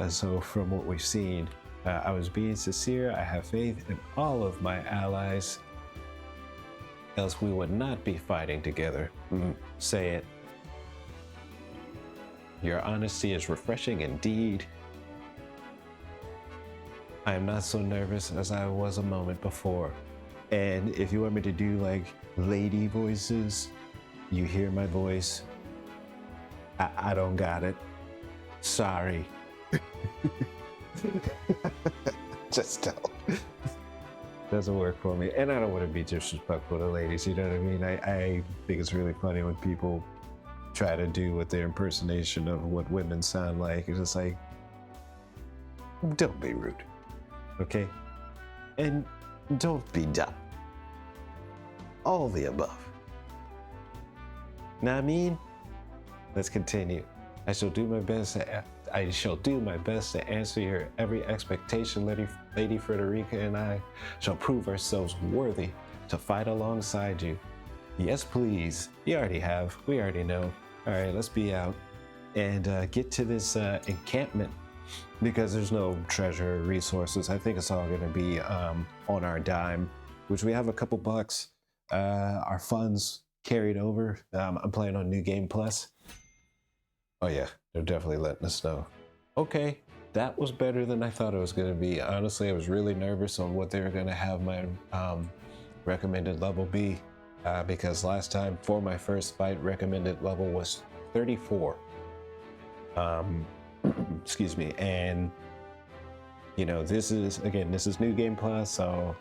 So from what we've seen, I was being sincere. I have faith in all of my allies. Else we would not be fighting together. Say it. Your honesty is refreshing indeed. I am not so nervous as I was a moment before. And if you want me to do like lady voices, you hear my voice. I don't got it. Sorry. Just don't. Doesn't work for me. And I don't want to be disrespectful to ladies, you know what I mean? I think it's really funny when people try to do with their impersonation of what women sound like. It's just like, don't be rude, okay? And don't be dumb. All the above. Know what I mean? Let's continue. I shall do my best to answer your every expectation, Lady Frederica, and I shall prove ourselves worthy to fight alongside you. Yes, please. You already have. We already know. All right, let's be out and get to this encampment because there's no treasure or resources. I think it's all going to be on our dime, which we have a couple bucks. Our funds carried over. I'm playing on New Game Plus. Oh yeah, they're definitely letting us know. Okay, that was better than I thought it was going to be. Honestly, I was really nervous on what they were going to have my recommended level be because last time for my first fight, recommended level was 34. Excuse me, and you know, this is New Game Plus, so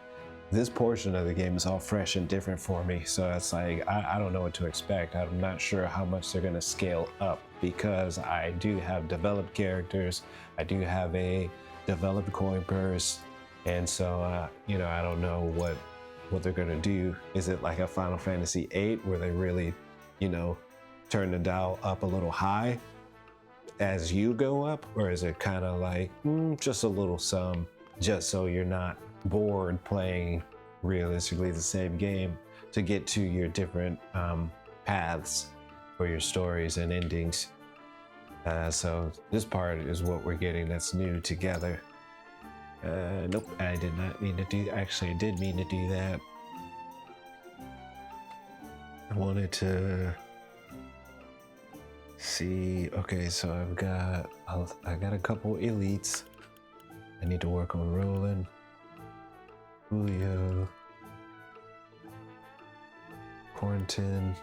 this portion of the game is all fresh and different for me. So it's like, I don't know what to expect. I'm not sure how much they're gonna scale up because I do have developed characters. I do have a developed coin purse. And so, you know, I don't know what they're gonna do. Is it like a Final Fantasy VIII where they really, you know, turn the dial up a little high as you go up? Or is it kind of like just a little sum, just so you're not bored playing realistically the same game to get to your different paths for your stories and endings. So this part is what we're getting that's new together. Nope, I did not mean to do, actually I did mean to do that. I wanted to see, okay, so I got a couple elites. I need to work on Roland, Julio, Quarantine.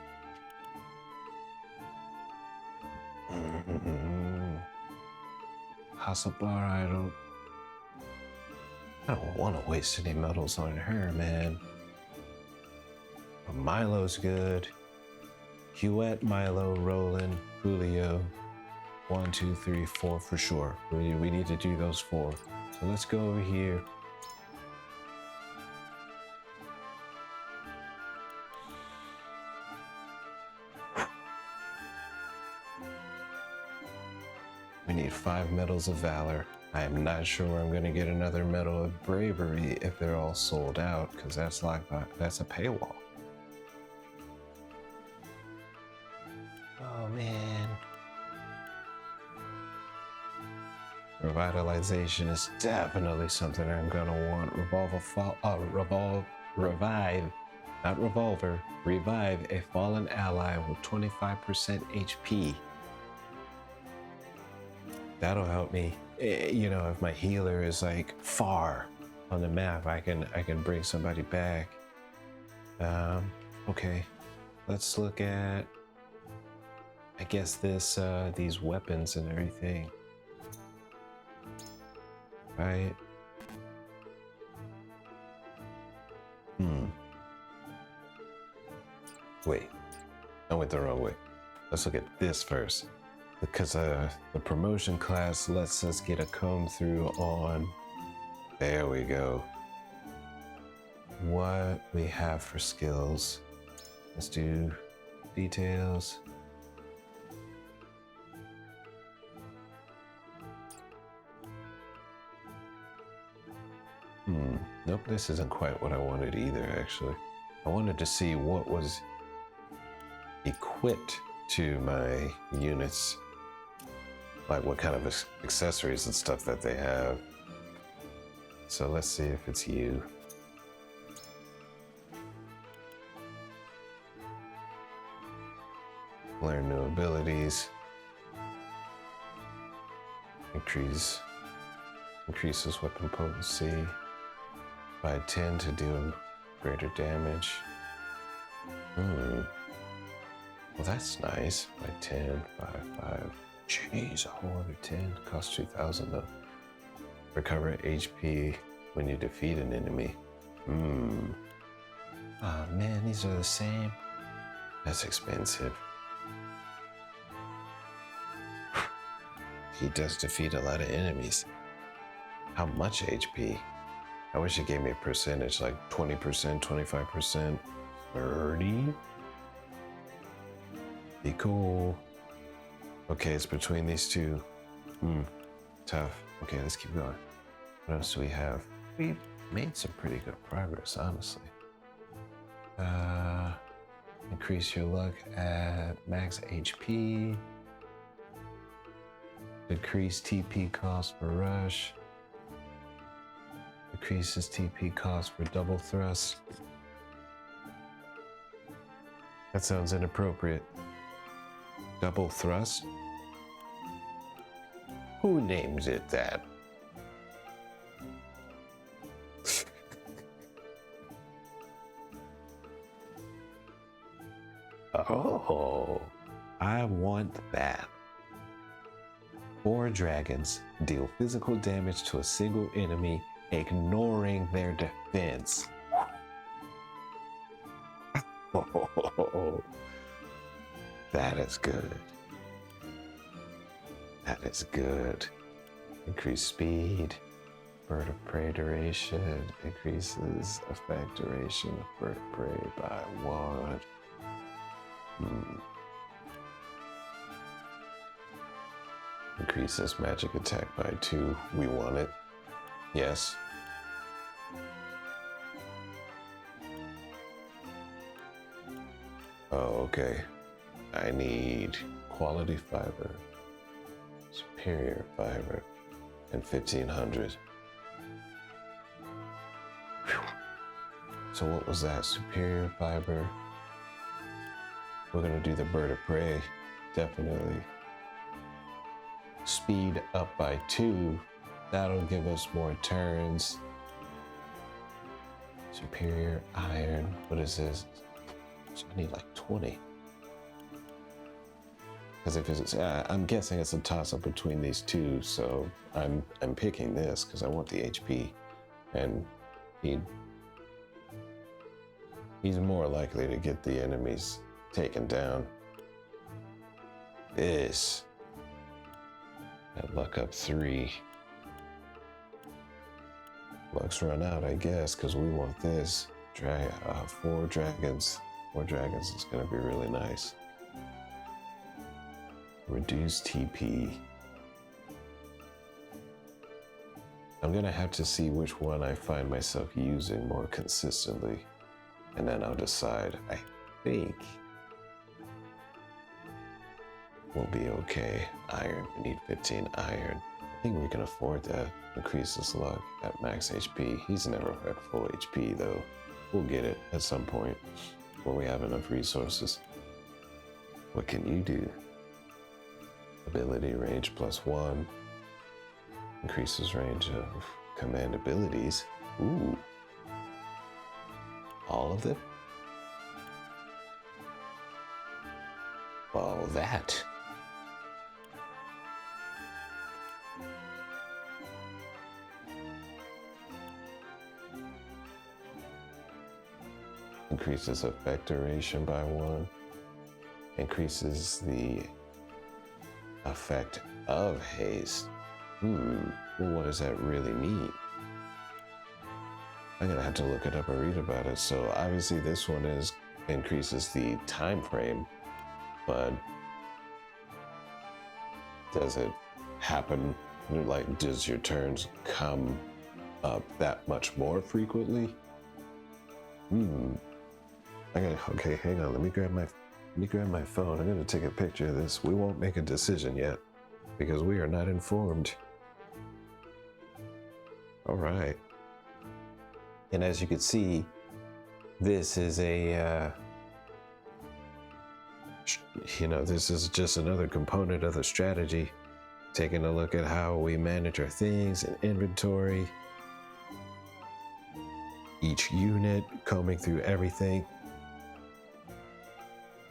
Hasabar, I don't want to waste any medals on her, man. But Milo's good. Huette, Milo, Roland, Julio. 1, 2, 3, 4 for sure. We need to do those 4. So let's go over here. We need 5 medals of valor. I am not sure I'm gonna get another medal of bravery if they're all sold out, because that's like that's a paywall. Oh man. Revitalization is definitely something I'm gonna want. Revive a fallen ally with 25% HP. That'll help me. You know, if my healer is like far on the map, I can bring somebody back. Okay, let's look at, I guess this these weapons and everything. Right. Wait, I went the wrong way. Let's look at this first. Because the promotion class lets us get a comb through on, there we go, what we have for skills. Let's do details. Nope, this isn't quite what I wanted either, actually. I wanted to see what was equipped to my units. Like what kind of accessories and stuff that they have. So let's see if it's you. Learn new abilities. Increases weapon potency by 10 to deal greater damage. Well, that's nice. By 10, 5. Jeez, a whole other 10. Costs 2,000 though. Recover HP when you defeat an enemy. Oh man, these are the same. That's expensive. He does defeat a lot of enemies. How much HP? I wish it gave me a percentage, like 20%, 25%, 30%. Be cool. Okay, it's between these two. Tough. Okay, let's keep going. What else do we have? We made some pretty good progress, honestly. Increase your luck at max HP. Decrease TP cost for rush. Decreases TP cost for double thrust. That sounds inappropriate. Double thrust? Who names it that? Oh, I want that. 4 dragons deal physical damage to a single enemy, ignoring their defense. Oh, that is good. That is good. Increase speed. Bird of prey duration. Increases effect duration of bird of prey by 1. Increases magic attack by 2. We want it. Yes. Oh, okay. I need quality fiber, superior fiber, and 1,500. Whew. So what was that? Superior fiber. We're gonna do the bird of prey, definitely. Speed up by 2. That'll give us more turns. Superior iron. What is this? So I need like 20. Because if it's, I'm guessing it's a toss-up between these two, so I'm picking this because I want the HP, and he's more likely to get the enemies taken down. This. At luck up 3. Luck's run out, I guess, because we want this. 4 dragons. 4 dragons is going to be really nice. Reduce TP. I'm going to have to see which one I find myself using more consistently, and then I'll decide. I think we'll be okay. Iron, we need 15 iron. I think we can afford that. Increases luck at max HP. He's never at full HP though. We'll get it at some point when we have enough resources. What can you do? Ability range +1. Increases range of command abilities. Ooh. All of them? Well, that. Increases effect duration by 1. Increases the effect of haste. Well, what does that really mean? I'm gonna have to look it up and read about it. So obviously this one increases the time frame, but does it happen, like, does your turns come up that much more frequently? Okay, hang on, let me grab my phone. I'm gonna take a picture of this. We won't make a decision yet because we are not informed. All right, And as you can see, this is a, this is just another component of the strategy. Taking a look at how we manage our things and inventory. Each unit, combing through everything.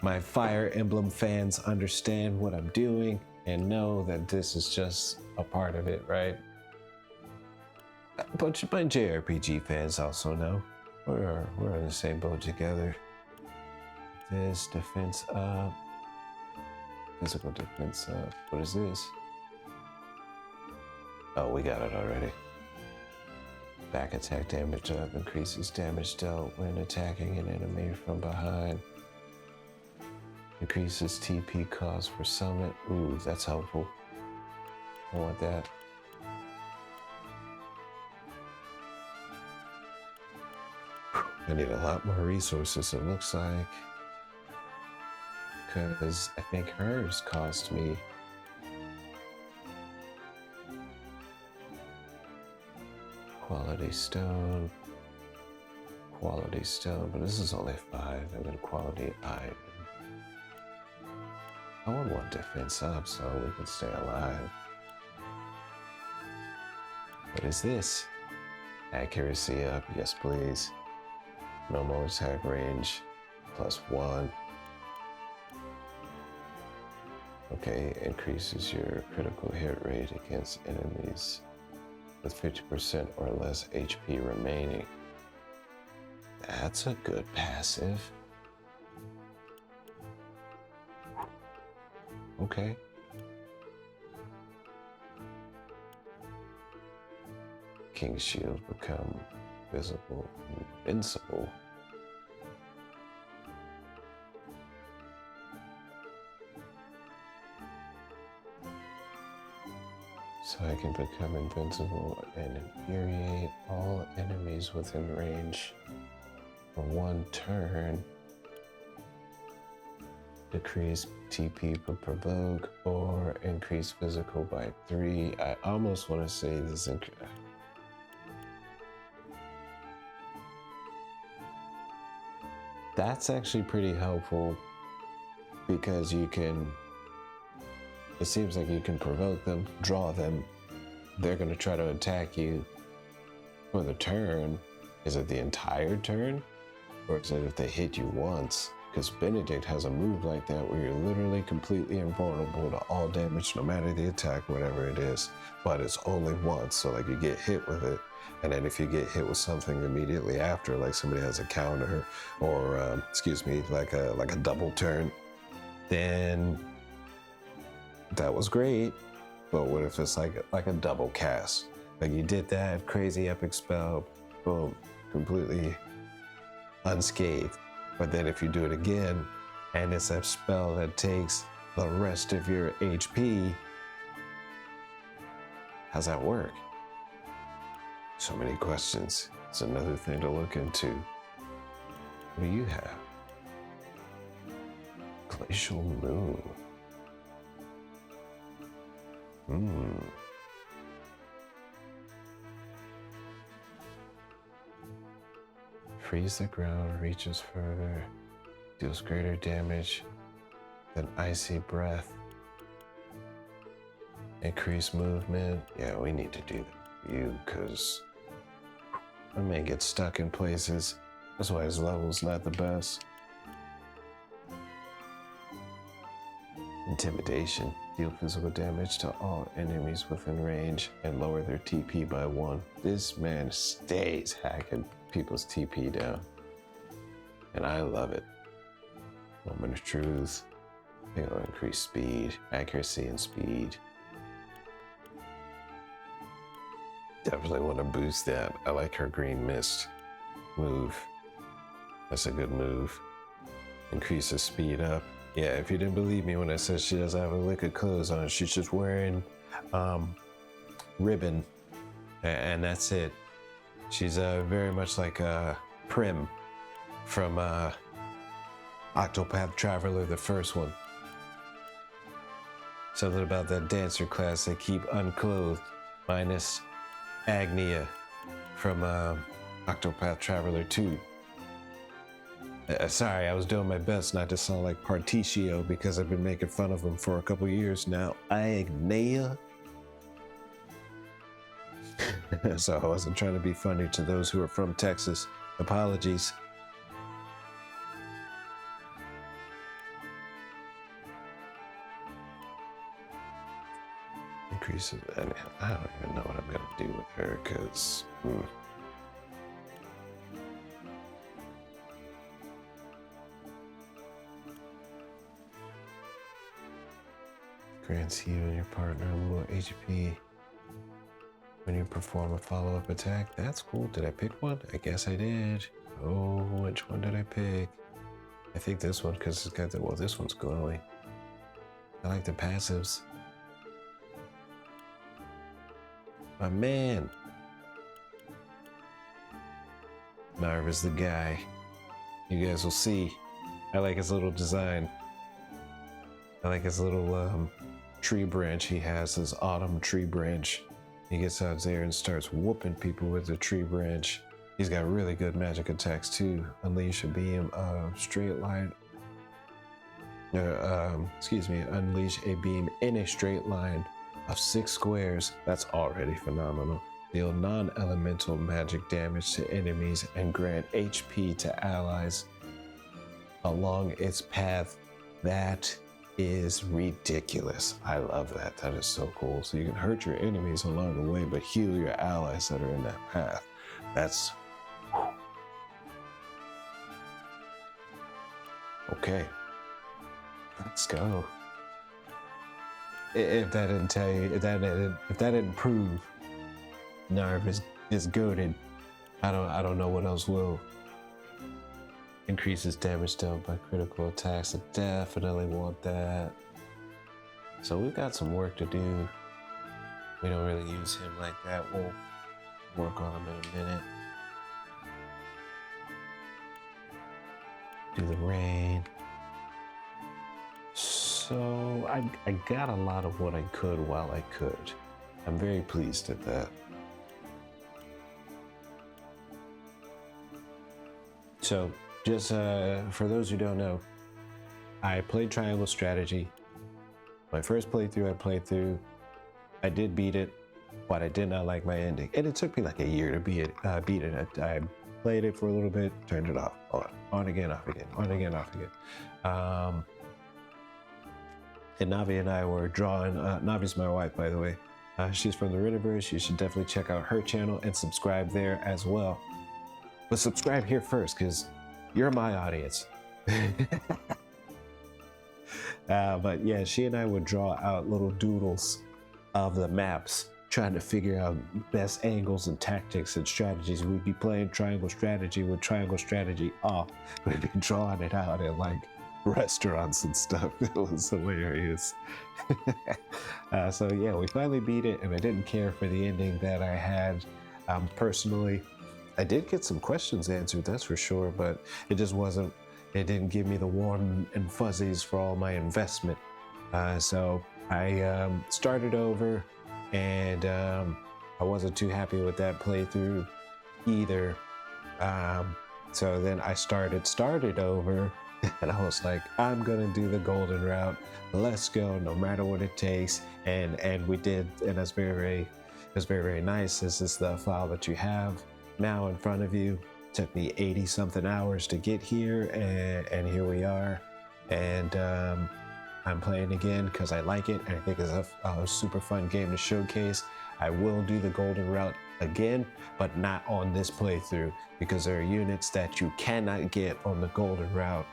My Fire Emblem fans understand what I'm doing and know that this is just a part of it, right? But my JRPG fans also know we're in the same boat together. This defense up, physical defense up. What is this? Oh, we got it already. Back attack damage up, increases damage dealt when attacking an enemy from behind. Increases TP cost for summit. Ooh, that's helpful. I want that. I need a lot more resources, it looks like. Because I think hers cost me quality stone, but this is only 5, and then quality iron. I would want defense up so we can stay alive. What is this? Accuracy up, yes please. Normal attack range, +1. Okay, increases your critical hit rate against enemies with 50% or less HP remaining. That's a good passive. Okay. King's Shield become visible, invincible. So I can become invincible and infuriate all enemies within range for 1 turn. Decrease TP per provoke or increase physical by 3. I almost want to say this. That's actually pretty helpful because you can, it seems like you can provoke them, draw them. They're going to try to attack you for the turn. Is it the entire turn? Or is it if they hit you once? Because Benedict has a move like that where you're literally completely invulnerable to all damage, no matter the attack, whatever it is. But it's only once, so like you get hit with it. And then if you get hit with something immediately after, like somebody has a counter or, like a double turn, then that was great. But what if it's like a double cast? Like you did that crazy epic spell, boom, completely unscathed. But then if you do it again, and it's a spell that takes the rest of your HP, how's that work? So many questions. It's another thing to look into. What do you have? Glacial Moon. Freeze the ground, reaches further, deals greater damage than icy breath. Increase movement. Yeah, we need to do that for you because I may get stuck in places. That's why his level's not the best. Intimidation. Deal physical damage to all enemies within range and lower their TP by 1. This man stays hacking people's TP down. And I love it. Moment of truth. It'll increase speed, accuracy, and speed. Definitely want to boost that. I like her green mist move. That's a good move. Increases speed up. Yeah, if you didn't believe me when I said she doesn't have a lick of clothes on, she's just wearing ribbon, and that's it. She's very much like Prim from Octopath Traveler, the first one. Something about that dancer class they keep unclothed, minus Agnia from Octopath Traveler 2. Sorry, I was doing my best not to sound like Particio because I've been making fun of him for a couple years now. Ignea. So I wasn't trying to be funny to those who are from Texas. Apologies. Increases. I don't even know what I'm gonna do with her because. Grants you and your partner more HP when you perform a follow-up attack. That's cool. Did I pick one? I guess I did. Oh, which one did I pick? I think this one because it's got the, well, this one's glowing. I like the passives. My man. Marv is the guy. You guys will see. I like his little design. I like his little tree branch he has, his autumn tree branch. He gets out there and starts whooping people with the tree branch. He's got really good magic attacks too. Unleash a beam of straight line. Unleash a beam in a straight line of 6 squares. That's already phenomenal. Deal non-elemental magic damage to enemies and grant HP to allies along its path. That is ridiculous. I love that. That is so cool. So you can hurt your enemies along the way, but heal your allies that are in that path. That's okay. Let's go. If that didn't tell you, if that didn't prove Narv is goated, I don't know what else will. Increases damage dealt by critical attacks. I definitely want that. So we've got some work to do. We don't really use him like that. We'll work on him in a minute. Do the rain. So I got a lot of what I could while I could. I'm very pleased at that. So just for those who don't know, I played Triangle Strategy. My first playthrough I played through, I did beat it, but I did not like my ending. And it took me like a year to beat it. I played it for a little bit, turned it off, on again, off again, on again, off again. And Navii and I were drawing, Navi's my wife, by the way. She's from the Ritterverse. You should definitely check out her channel and subscribe there as well. But subscribe here first, because you're my audience. But yeah, she and I would draw out little doodles of the maps, trying to figure out best angles and tactics and strategies. We'd be playing Triangle Strategy with Triangle Strategy off. We'd be drawing it out at like restaurants and stuff. It was hilarious. So yeah, we finally beat it, and I didn't care for the ending that I had. Personally, I did get some questions answered, that's for sure, but it just wasn't, it didn't give me the warm and fuzzies for all my investment. So I started over, and I wasn't too happy with that playthrough either. So then I started over, and I was like, I'm gonna do the golden route. Let's go, no matter what it takes. And we did, and that's very, very nice. This is the file that you have now in front of you. It took me 80 something hours to get here, and here we are. And I'm playing again because I like it, and I think it's a super fun game to showcase. I will do the golden route again, but not on this playthrough, because there are units that you cannot get on the golden route,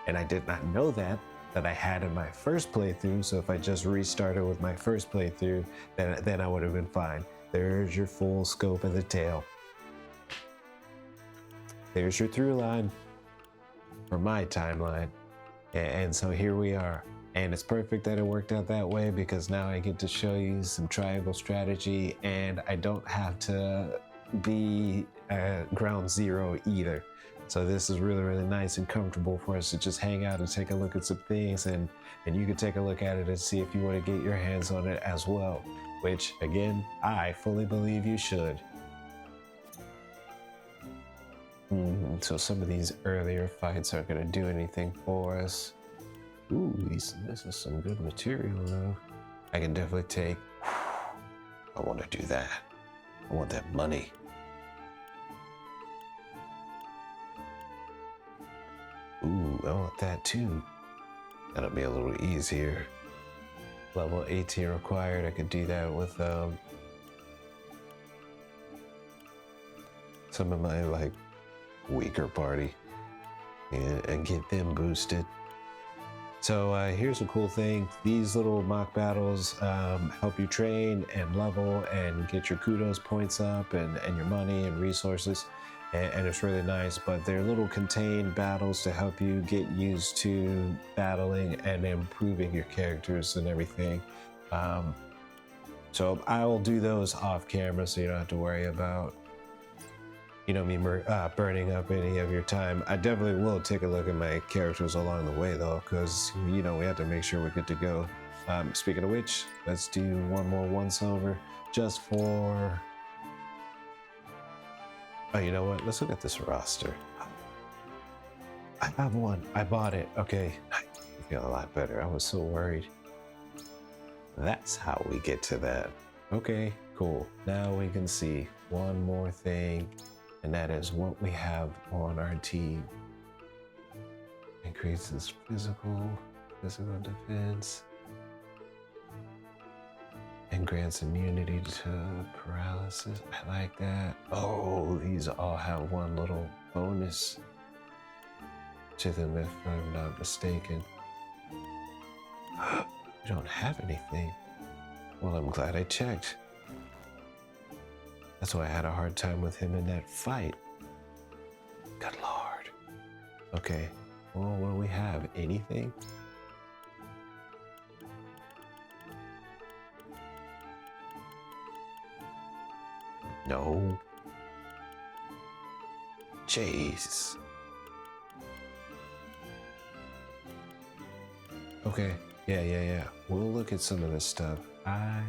and I did not know that I had in my first playthrough. So if I just restarted with my first playthrough, then I would have been fine. There's your full scope of the tale. There's your through line for my timeline. And so here we are. And it's perfect that it worked out that way, because now I get to show you some Triangle Strategy, and I don't have to be at ground zero either. So this is really, really nice and comfortable for us to just hang out and take a look at some things, and you can take a look at it and see if you want to get your hands on it as well, which again, I fully believe you should. So some of these earlier fights aren't gonna do anything for us. Ooh, this is some good material though. I can definitely take. I want to do that. I want that money. Ooh, I want that too. That'll be a little easier. Level 18 required. I could do that with some of my like weaker party and get them boosted. So here's a cool thing. These little mock battles help you train and level and get your kudos points up and your money and resources. And it's really nice, but they're little contained battles to help you get used to battling and improving your characters and everything. So I will do those off camera so you don't have to worry about, you know, me burning up any of your time. I definitely will take a look at my characters along the way though, because, you know, we have to make sure we're good to go. Speaking of which, let's do one more once over just for... Oh, you know what? Let's look at this roster. I have one. I bought it. Okay. I feel a lot better. I was so worried. That's how we get to that. Okay, cool. Now we can see one more thing, and that is what we have on our team. Increases physical defense, and grants immunity to paralysis. I like that. Oh, these all have one little bonus to them if I'm not mistaken. We don't have anything. Well, I'm glad I checked. That's why I had a hard time with him in that fight. Good Lord. Okay, well, what do we have? Anything? No. Jeez. Okay, yeah. We'll look at some of this stuff. I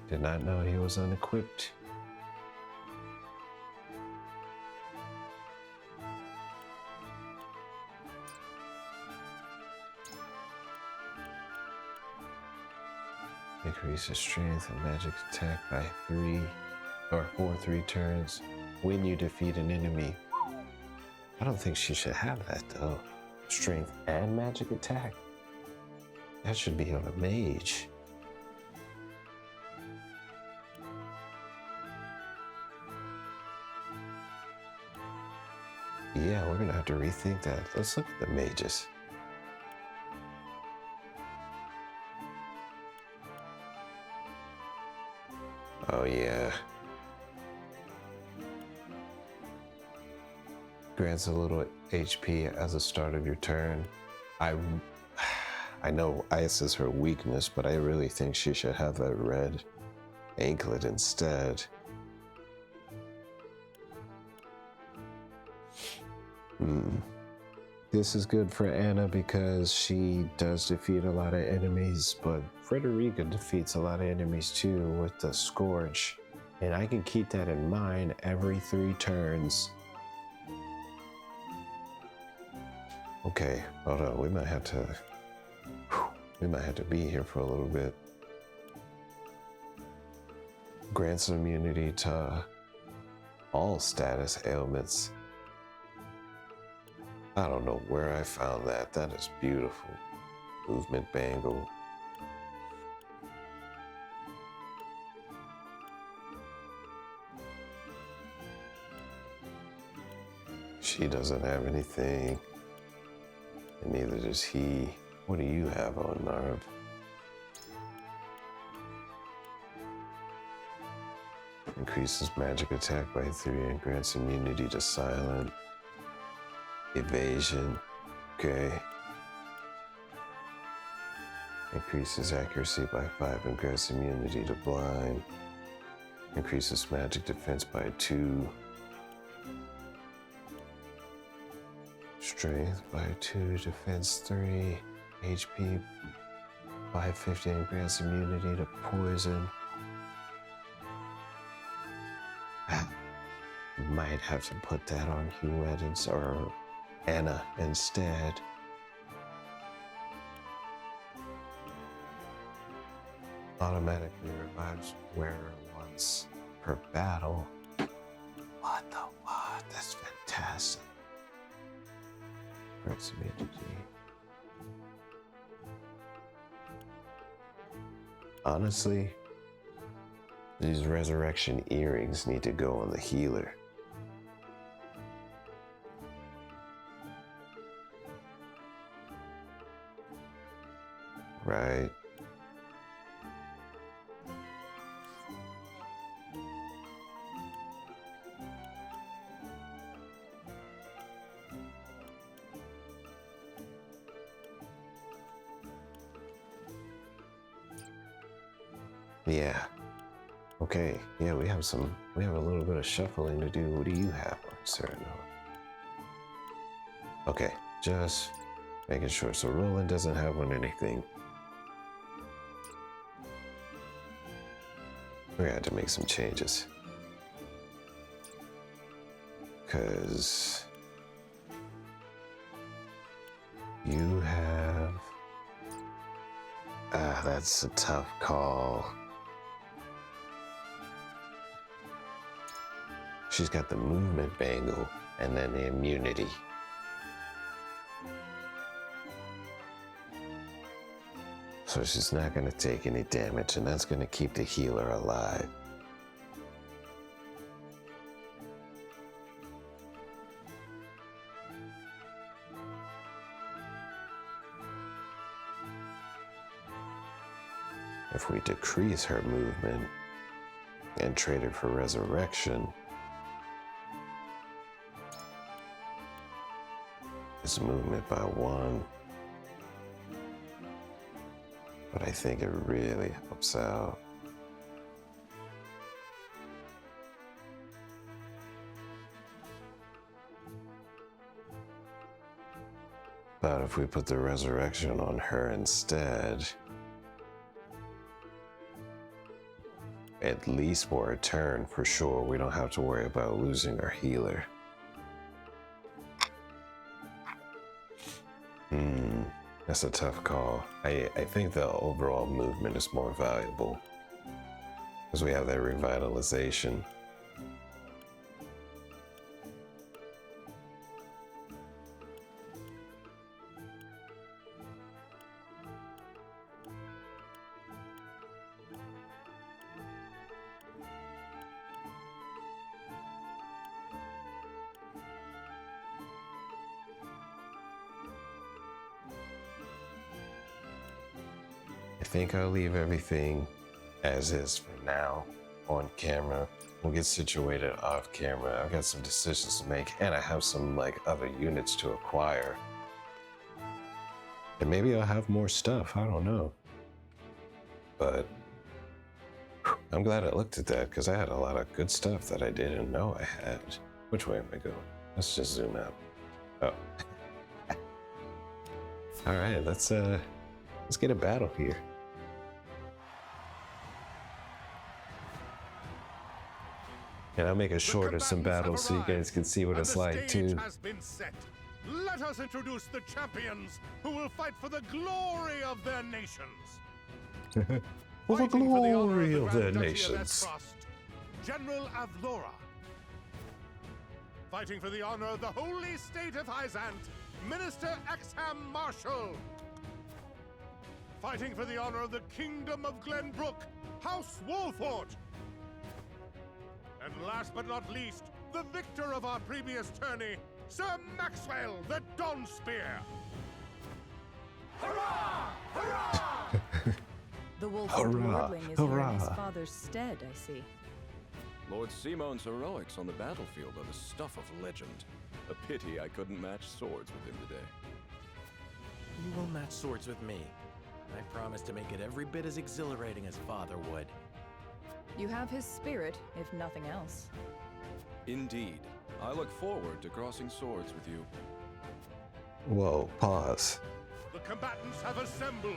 did not know he was unequipped. Increases strength and magic attack by 3 turns when you defeat an enemy. I don't think she should have that though. Strength and magic attack. That should be on a mage. Yeah, we're gonna have to rethink that. Let's look at the mages. Oh yeah. Grants a little HP as a start of your turn. I know ice is her weakness, but I really think she should have that red anklet instead. This is good for Anna because she does defeat a lot of enemies, but Frederica defeats a lot of enemies too with the Scourge. And I can keep that in mind every 3 turns. Okay, hold on, we might have to be here for a little bit. Grants immunity to all status ailments. I don't know where I found that. That is beautiful. Movement bangle. She doesn't have anything, and neither does he. What do you have on, Narv? Increases magic attack by 3 and grants immunity to silent. Evasion. Okay. Increases accuracy by 5 and grants immunity to blind. Increases magic defense by 2. Strength by 2, defense 3, HP by 50 and grants immunity to poison. might have to put that on Hugh or Anna instead. Automatically revives wearer once per battle. What the what? That's fantastic. Honestly, these resurrection earrings need to go on the healer. Right. Yeah. Okay. Yeah, we have a little bit of shuffling to do. What do you have, Sarah? Okay, just making sure. So Roland doesn't have on anything. We had to make some changes. Because you have... that's a tough call. She's got the movement bangle and then the immunity. So she's not going to take any damage, and that's going to keep the healer alive. If we decrease her movement and trade her for resurrection, it's movement by 1. But I think it really helps out. But if we put the resurrection on her instead, at least for a turn, for sure, we don't have to worry about losing our healer. That's a tough call. I think the overall movement is more valuable because we have that revitalization. I think I'll leave everything as is for now on camera. We'll get situated off camera. I've got some decisions to make, and I have some other units to acquire. And maybe I'll have more stuff, I don't know. But I'm glad I looked at that because I had a lot of good stuff that I didn't know I had. Which way am I going? Let's just zoom out. Oh. All right, let's get a battle here. And I'll make it short of some battles so you guys can see what it's like too. Has been set. Let us introduce the champions who will fight for the glory of their nations. For the glory of their nations. Esfrost, General Avlora. Fighting for the honor of the holy state of Hyzant, Minister Exham Marshal. Fighting for the honor of the Kingdom of Glenbrook, House Wolfort. And last but not least, the victor of our previous tourney, Sir Maxwell the Dawnspear. Hurrah! Hurrah! The Wolf Hurrah! Lordling is Hurrah! here in his father's stead, I see. Lord Simon's heroics on the battlefield are the stuff of legend. A pity I couldn't match swords with him today. You will match swords with me. I promise to make it every bit as exhilarating as Father would. You have his spirit, if nothing else. Indeed. I look forward to crossing swords with you. Whoa, pause. The combatants have assembled.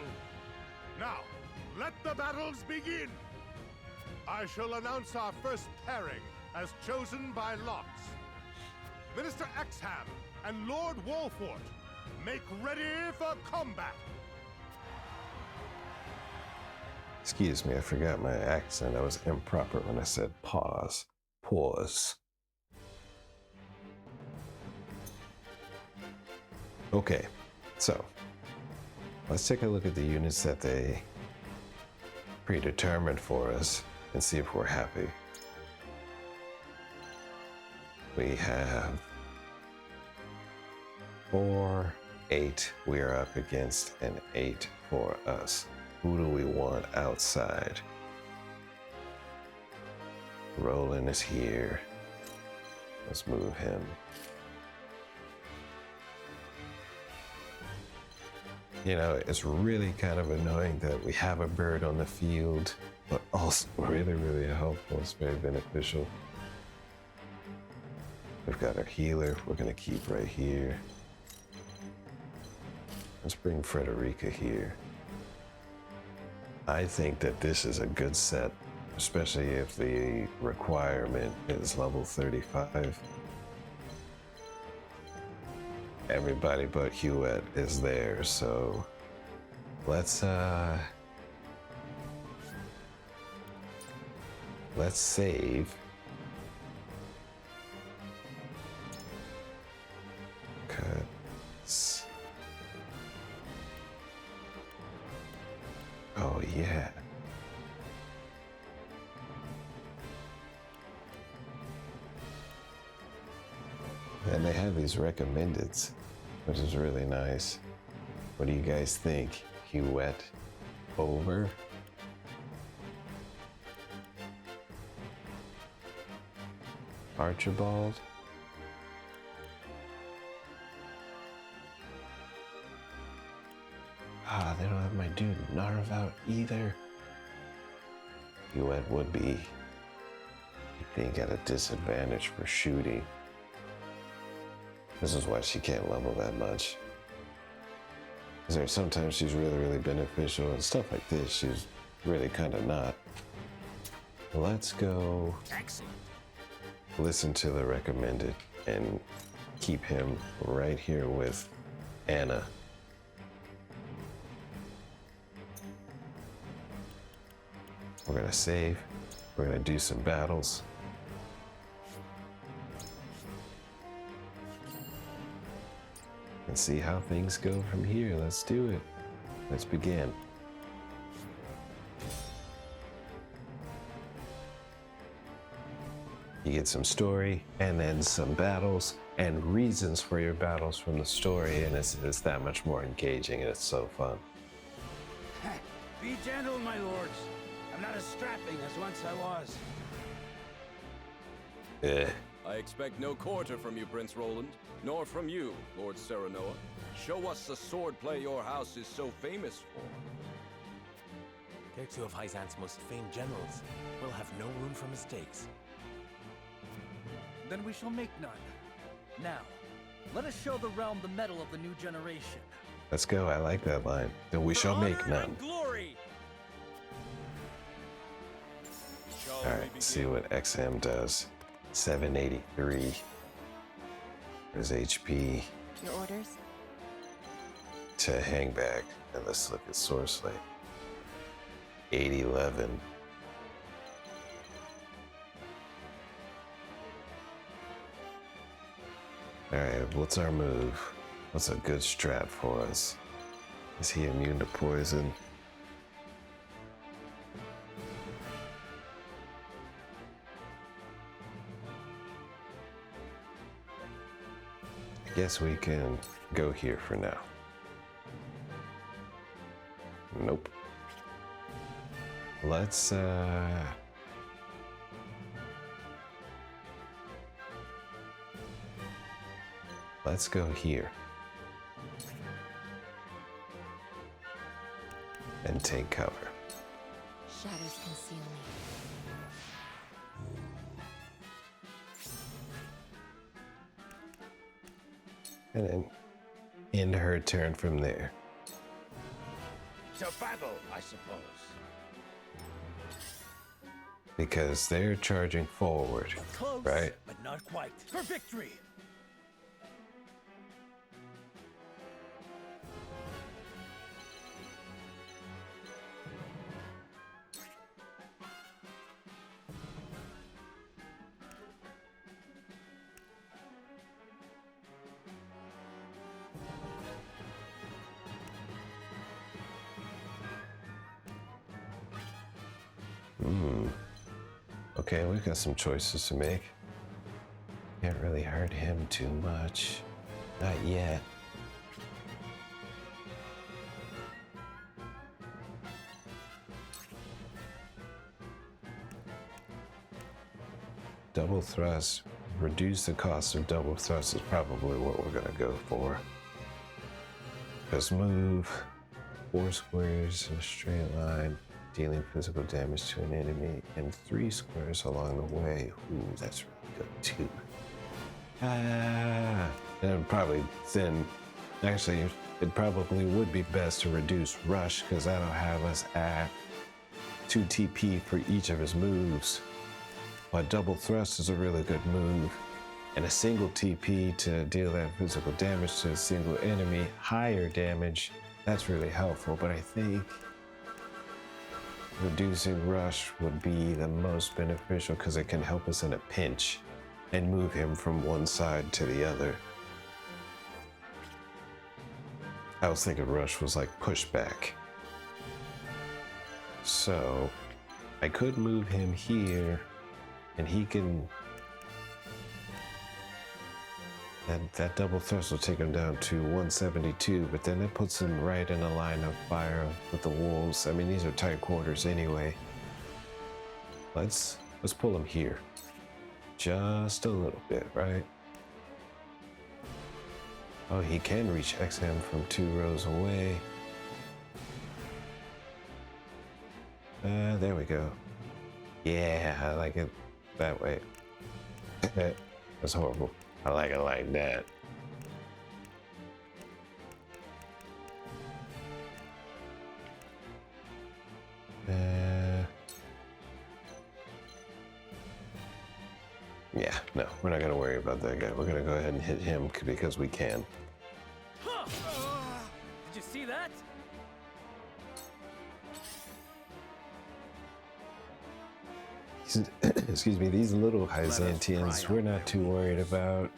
Now, let the battles begin. I shall announce our first pairing as chosen by lots. Minister Exham and Lord Wolfort, make ready for combat! Excuse me, I forgot my accent. I was improper when I said pause. Pause. Okay, so let's take a look at the units that they predetermined for us and see if we're happy. We have 4, 8 we are up against, and 8 for us. Who do we want outside? Roland is here. Let's move him. You know, it's really kind of annoying that we have a bird on the field, but also really, really helpful. It's very beneficial. We've got our healer we're gonna keep right here. Let's bring Frederica here. I think that this is a good set, especially if the requirement is level 35. Everybody but Hewitt is there, so let's save. Oh yeah. And they have these recommendeds, which is really nice. What do you guys think? Hewitt over? Archibald? Ah, they don't have my dude Narv out either. Hewitt would be, I think, at a disadvantage for shooting. This is why she can't level that much. Because there sometimes she's really, really beneficial, and stuff like this, she's really kind of not. Let's go listen to the recommended and keep him right here with Anna. We're gonna save. We're gonna do some battles. And see how things go from here. Let's do it. Let's begin. You get some story and then some battles and reasons for your battles from the story, and it's that much more engaging, and it's so fun. Be gentle, my lords. I'm not as strapping as once I was. I expect no quarter from you, Prince Roland, nor from you, Lord Serenoa. Show us the swordplay your house is so famous for. They're two of Hyzant's most famed generals. We'll have no room for mistakes. Then we shall make none. Now, let us show the realm the mettle of the new generation. Let's go. I like that line. Then we shall make none. Glory. All right, let's see what XM does. 783. There's HP. Your orders? To hang back. And let's look at Source Slate. 811. All right, what's our move? What's a good strat for us? Is he immune to poison? I guess we can go here for now. Nope. Let's go here and take cover. Shadows conceal me. And then end her turn from there. So battle, I suppose. because they're charging forward, Close, right? but not quite. For victory! Okay, we've got some choices to make. Can't really hurt him too much. Not yet. Double thrust. Reduce the cost of double thrust is probably what we're gonna go for. Because move 4 squares in a straight line, dealing physical damage to an enemy, and 3 squares along the way. Ooh, that's really good too. And probably then, actually, it probably would be best to reduce rush because that'll have us at 2 TP for each of his moves. But double thrust is a really good move, and a single TP to deal that physical damage to a single enemy, higher damage, that's really helpful. But I think reducing rush would be the most beneficial because it can help us in a pinch and move him from one side to the other. I was thinking rush was like pushback. So I could move him here and he can, that double thrust will take him down to 172, but then it puts him right in a line of fire with the wolves. I mean, these are tight quarters anyway. Let's pull him here. Just a little bit, right? Oh, he can reach XM from 2 rows away. There we go. Yeah, I like it that way. That's horrible. I like it like that. Yeah, no, we're not gonna worry about that guy. We're gonna go ahead and hit him because we can. Did you see that? Excuse me, these little Byzantians, we're not too worried about.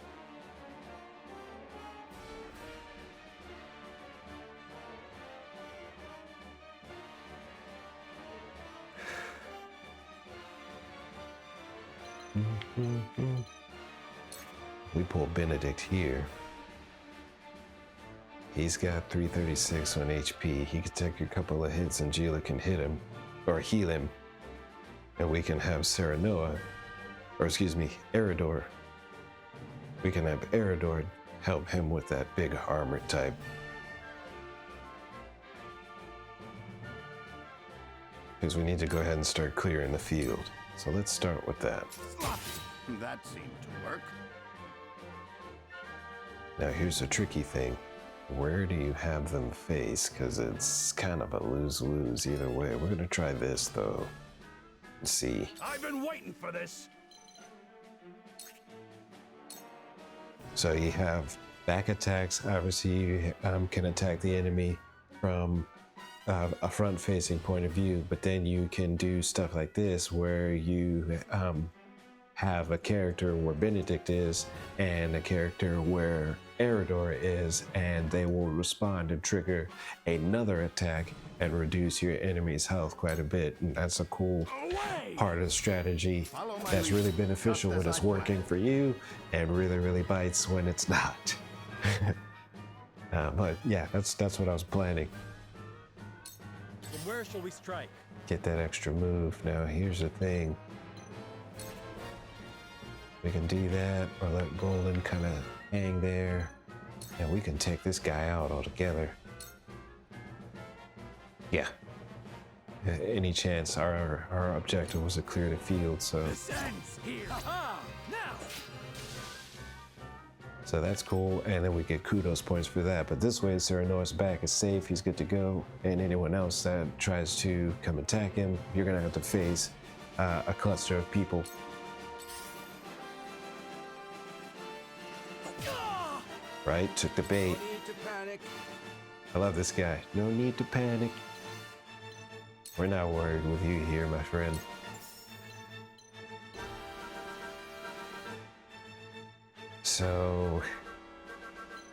We pull Benedict here. He's got 336 on HP. He can take a couple of hits and Gila can hit him, or heal him. And we can have Serenoa, or excuse me, Eridor. We can have Eridor help him with that big armor type. Because we need to go ahead and start clearing the field. So let's start with that. That seemed to work. Now here's the tricky thing. Where do you have them face? Because it's kind of a lose-lose either way. We're going to try this though. Let's see. I've been waiting for this. So you have back attacks. Obviously, you can attack the enemy from a front-facing point of view, but then you can do stuff like this where you have a character where Benedict is and a character where Eridor is, and they will respond and trigger another attack and reduce your enemy's health quite a bit. And that's a cool part of the strategy that's really beneficial when it's working for you and really, really bites when it's not. But yeah, that's what I was planning. From where shall we strike? Get that extra move. Now here's the thing. We can do that or let Golden kind of hang there and we can take this guy out altogether. Yeah. Any chance, our objective was to clear the field, so. So that's cool, and then we get kudos points for that. But this way, Serenoa's back is safe, he's good to go, and anyone else that tries to come attack him, you're gonna have to face a cluster of people. Right? Took the bait. No need to panic. I love this guy. No need to panic. We're not worried with you here, my friend. So,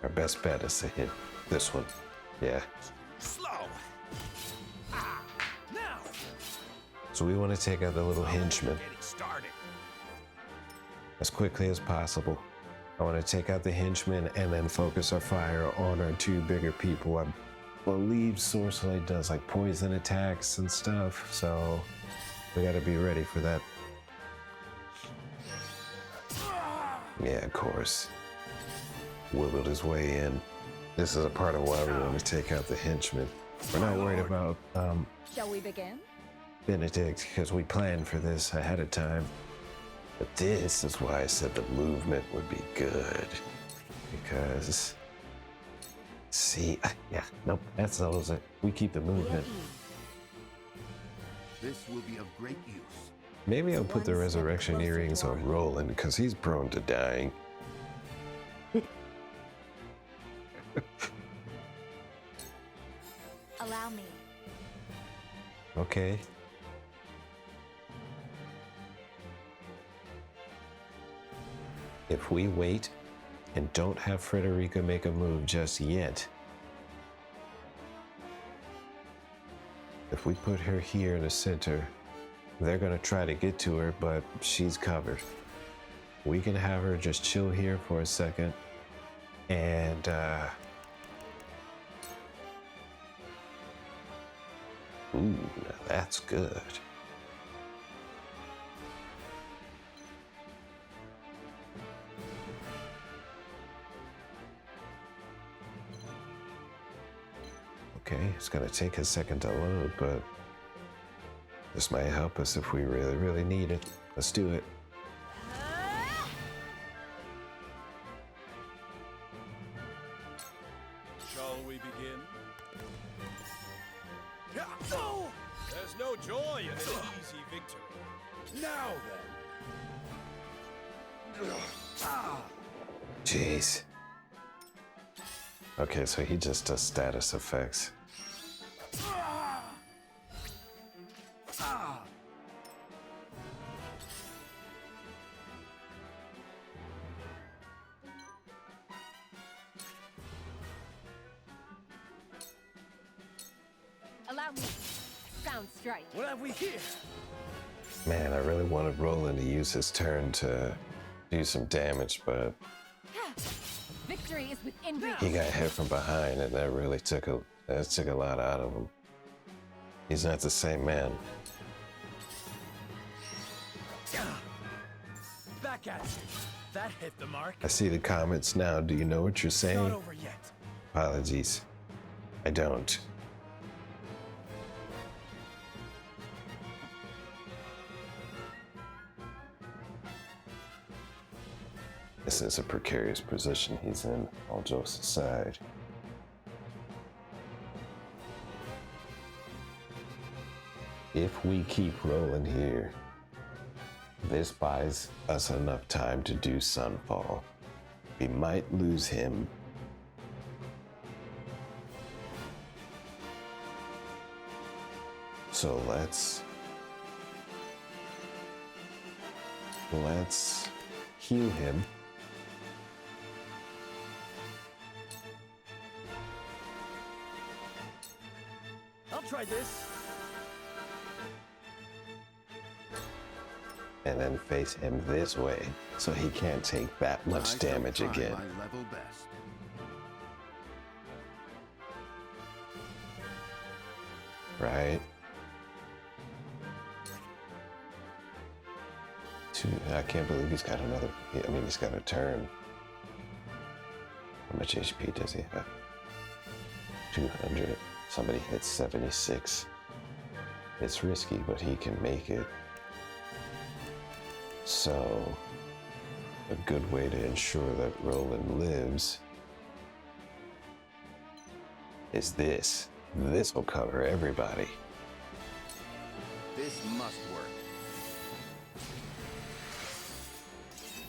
our best bet is to hit this one. Yeah. Slow. Now. So we want to take out the little henchman Getting started. as quickly as possible. I want to take out the henchmen and then focus our fire on our two bigger people. I believe Sorcerer does like poison attacks and stuff, so we got to be ready for that. Yeah, of course. Wiggled his way in. This is a part of why we want to take out the henchmen. We're not worried about Shall we begin? Benedict because we planned for this ahead of time. But this is why I said the movement would be good. Because, see, yeah, nope, that settles it. We keep the movement. This will be of great use. Maybe I'll put the resurrection earrings on Roland because he's prone to dying. Allow me. Okay. If we wait and don't have Frederica make a move just yet, if we put her here in the center, they're gonna try to get to her, but she's covered. We can have her just chill here for a second and ooh, now that's good. Okay, it's gonna take a second to load, but this might help us if we really, really need it. Let's do it. Shall we begin? There's no joy in an easy victory. Now then. Jeez. Okay, so he just does status effects. Allow me. Sound strike. What have we here? Man, I really wanted Roland to use his turn to do some damage, but Victory is within reach. he got hit from behind, and that really took a lot out of him. He's not the same man. Back at you. That hit the mark. I see the comments now. Do you know what you're saying? Not over yet. Apologies. I don't. This is a precarious position he's in, all jokes aside. If we keep rolling here, this buys us enough time to do Sunfall. We might lose him. So let's heal him. I'll try this. And then face him this way so he can't take that much damage again. My level best. Right? I can't believe he's got another. I mean, he's got a turn. How much HP does he have? 200. Somebody hits 76. It's risky, but he can make it. So, a good way to ensure that Roland lives is this. This will cover everybody. This must work.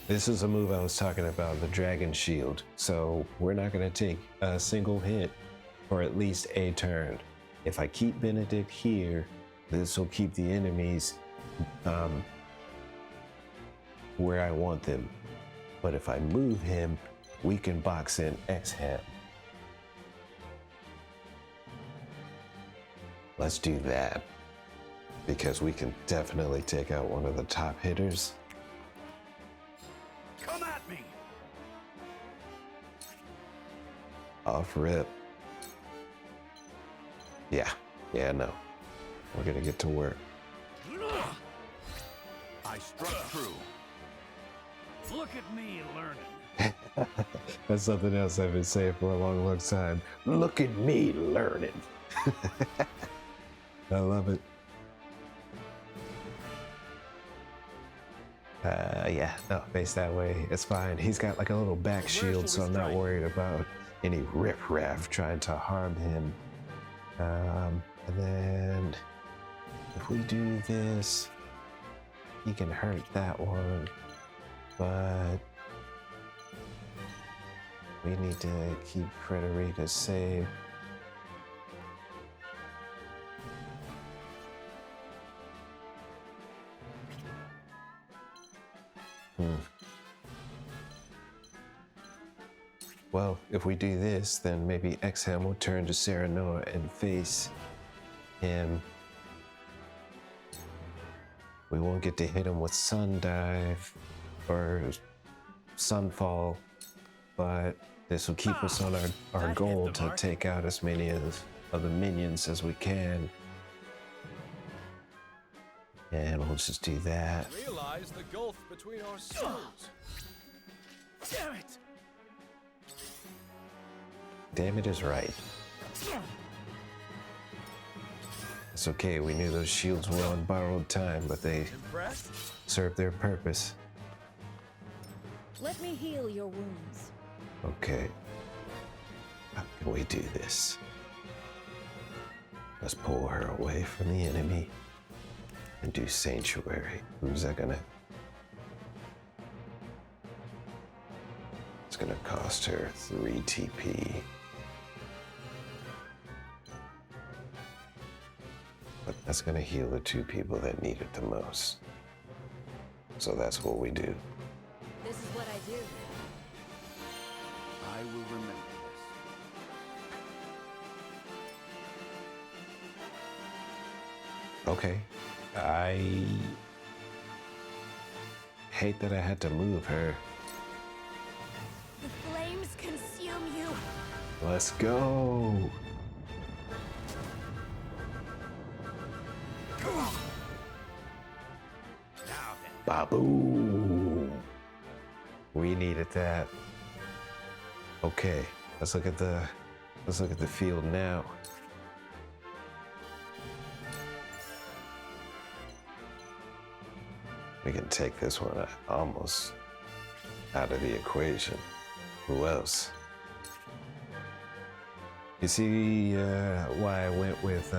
This is a move I was talking about, the dragon shield. So we're not going to take a single hit for at least a turn. If I keep Benedict here, this will keep the enemies where I want them. But if I move him, we can box in Exham. Let's do that, because we can definitely take out one of the top hitters. Come at me! Off rip. Yeah, no. We're gonna get to work. I struck true. Look at me learning. That's something else I've been saying for a long time. Look at me learning. I love it. Yeah, no, face that way. It's fine. He's got like a little back shield, so I'm not worried about any riffraff trying to harm him. And then if we do this, he can hurt that one, but we need to keep Frederica safe. Well, if we do this, then maybe Exham will turn to Serenoa and face him. We won't get to hit him with Sun Dive or Sunfall, but this will keep us on our goal to take out as many of the minions as we can. And we'll just do that. Realize the gulf between our souls. Damn it! Damn it is right. It's okay, we knew those shields were on borrowed time, but they served their purpose. Let me heal your wounds. Okay. How can we do this? Let's pull her away from the enemy and do Sanctuary. Who's that gonna? It's gonna cost her 3 TP. But that's gonna heal the 2 people that need it the most. So that's what we do. This is what I do. I will remember this. Okay. I hate that I had to move her. The flames consume you. Let's go. Baboom. We needed that. Okay, let's look at the field now. We can take this one almost out of the equation. Who else? You see why I went with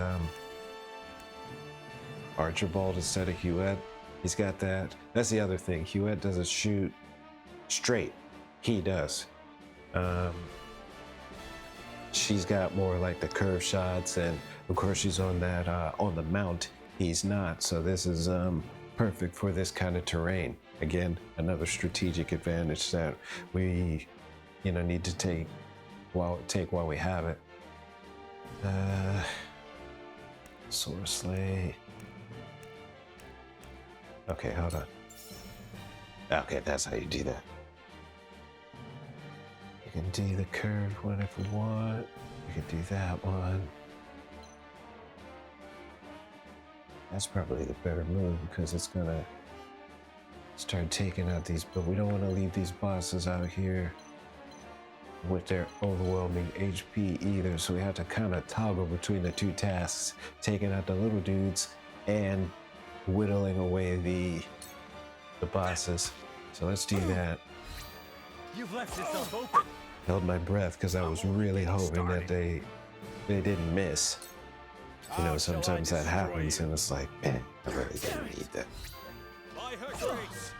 Archibald instead of Huette? He's got that. That's the other thing. Huette doesn't shoot straight. He does. She's got more like the curve shots, and of course she's on that on the mount. He's not. So this is perfect for this kind of terrain. Again, another strategic advantage that we, need to take while we have it. Sword Slay. Okay, hold on. Okay, that's how you do that. You can do the curved one if we want. We can do that one. That's probably the better move because it's gonna start taking out these, but we don't want to leave these bosses out here with their overwhelming HP either, so we have to kind of toggle between the 2 tasks, taking out the little dudes and whittling away the bosses. So let's do that. You've left yourself open. Held my breath because I was really hoping that they didn't miss. Sometimes that happens and it's like, man, I really didn't need that. By her grace.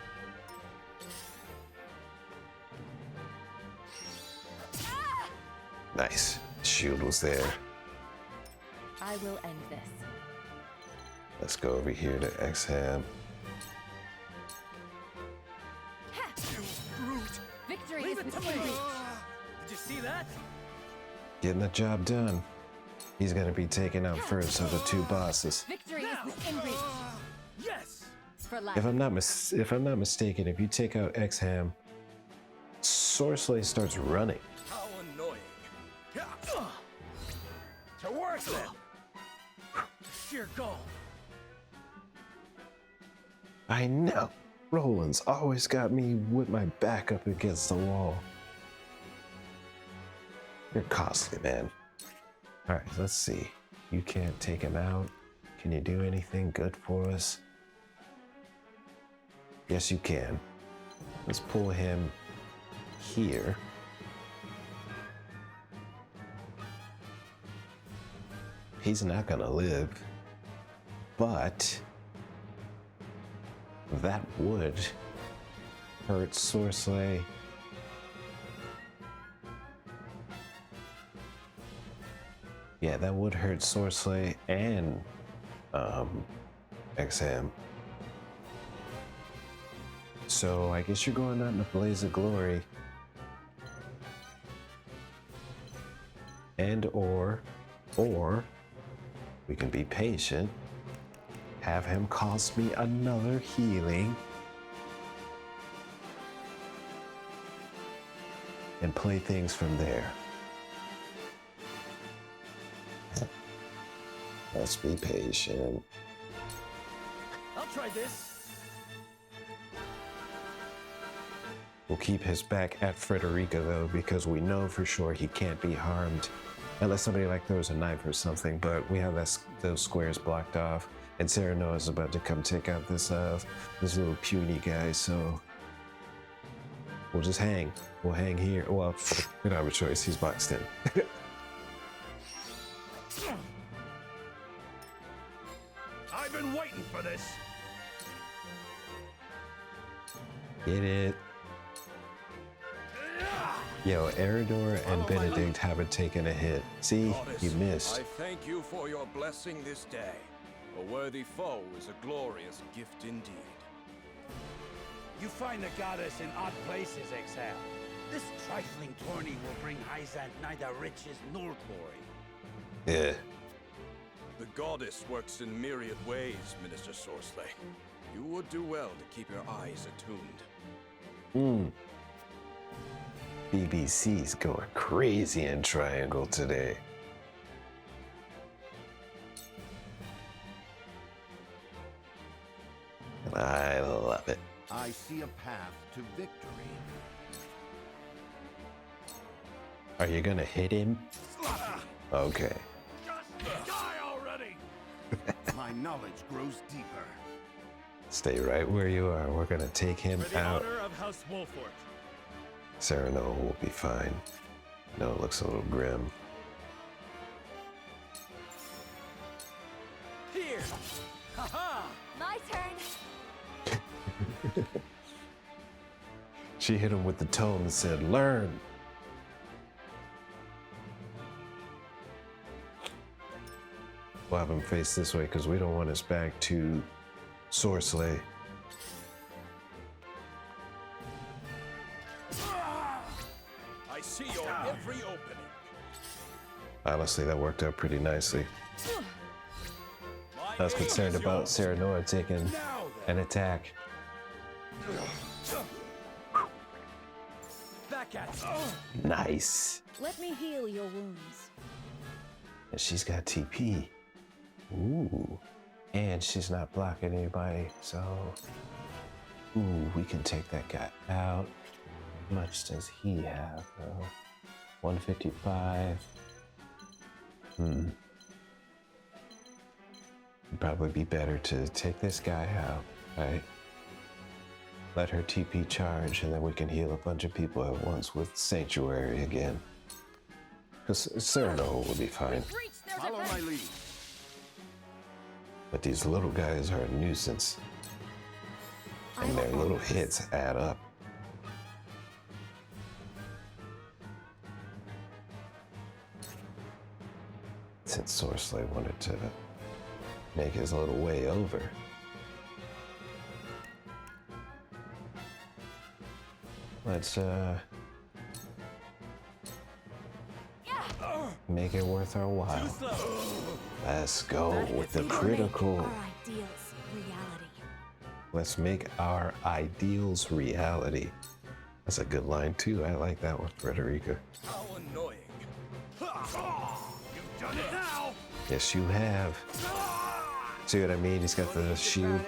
Nice. Shield was there. I will end this. Let's go over here to Exham. Victory Leave is it to me! within reach. Did you see that? Getting the job done. He's gonna be taken out first of the two bosses. Victory is within reach. Yes! For life. If I'm not mistaken, if you take out Exham, Sorcerer starts running. How annoying. To work then! Sheer goal. I know. Roland's always got me with my back up against the wall. You're costly, man. Alright, let's see. You can't take him out. Can you do anything good for us? Yes, you can. Let's pull him here. He's not gonna live, but that would hurt Sorcerer. Yeah, that would hurt Sorcerer and Exham. So I guess you're going out in a blaze of glory. And or we can be patient, have him cost me another healing, and play things from there. Let's be patient. I'll try this. We'll keep his back at Frederica though, because we know for sure he can't be harmed unless somebody like throws a knife or something, but we have those squares blocked off, and Sereno is about to come take out this little puny guy, so we'll just hang. We'll hang here. Well, we don't have a choice. He's boxed in. I've been waiting for this. Get it. Yo, Eridor and Benedict haven't taken a hit. See, you missed. I thank you for your blessing this day. A worthy foe is a glorious gift indeed. You find the goddess in odd places, Exhale. This trifling tourney will bring Hyzant neither riches nor glory. Yeah. The goddess works in myriad ways, Minister Sorcerer. You would do well to keep your eyes attuned. BBC's going crazy in Triangle today. And I love it. I see a path to victory. Are you gonna hit him? Okay. Just die already! My knowledge grows deeper. Stay right where you are. We're gonna take him For the out. honor of House Wolfort. Sereno will be fine. I know it looks a little grim. Here! Haha! My turn. She hit him with the tome and said, "Learn." We'll have him face this way because we don't want his back to Sorcerer. I see your every opening. Honestly, that worked out pretty nicely. I was concerned about Serenoa taking an attack. Back at you. Nice. Let me heal your wounds. And she's got TP. Ooh. And she's not blocking anybody, so... Ooh, we can take that guy out. How much does he have, though? 155. It'd probably be better to take this guy out, right? Let her TP charge, and then we can heal a bunch of people at once with Sanctuary again. Because Sereno will be fine. Follow my lead. But these little guys are a nuisance. And their little hits add up. Since Sorcerer wanted to make his little way over. Let's make it worth our while. Let's go with the critical. Our ideals reality. Let's make our ideals reality. That's a good line too. I like that one, Frederica. How annoying. You've done it now. Yes, you have. See what I mean? He's got the shield.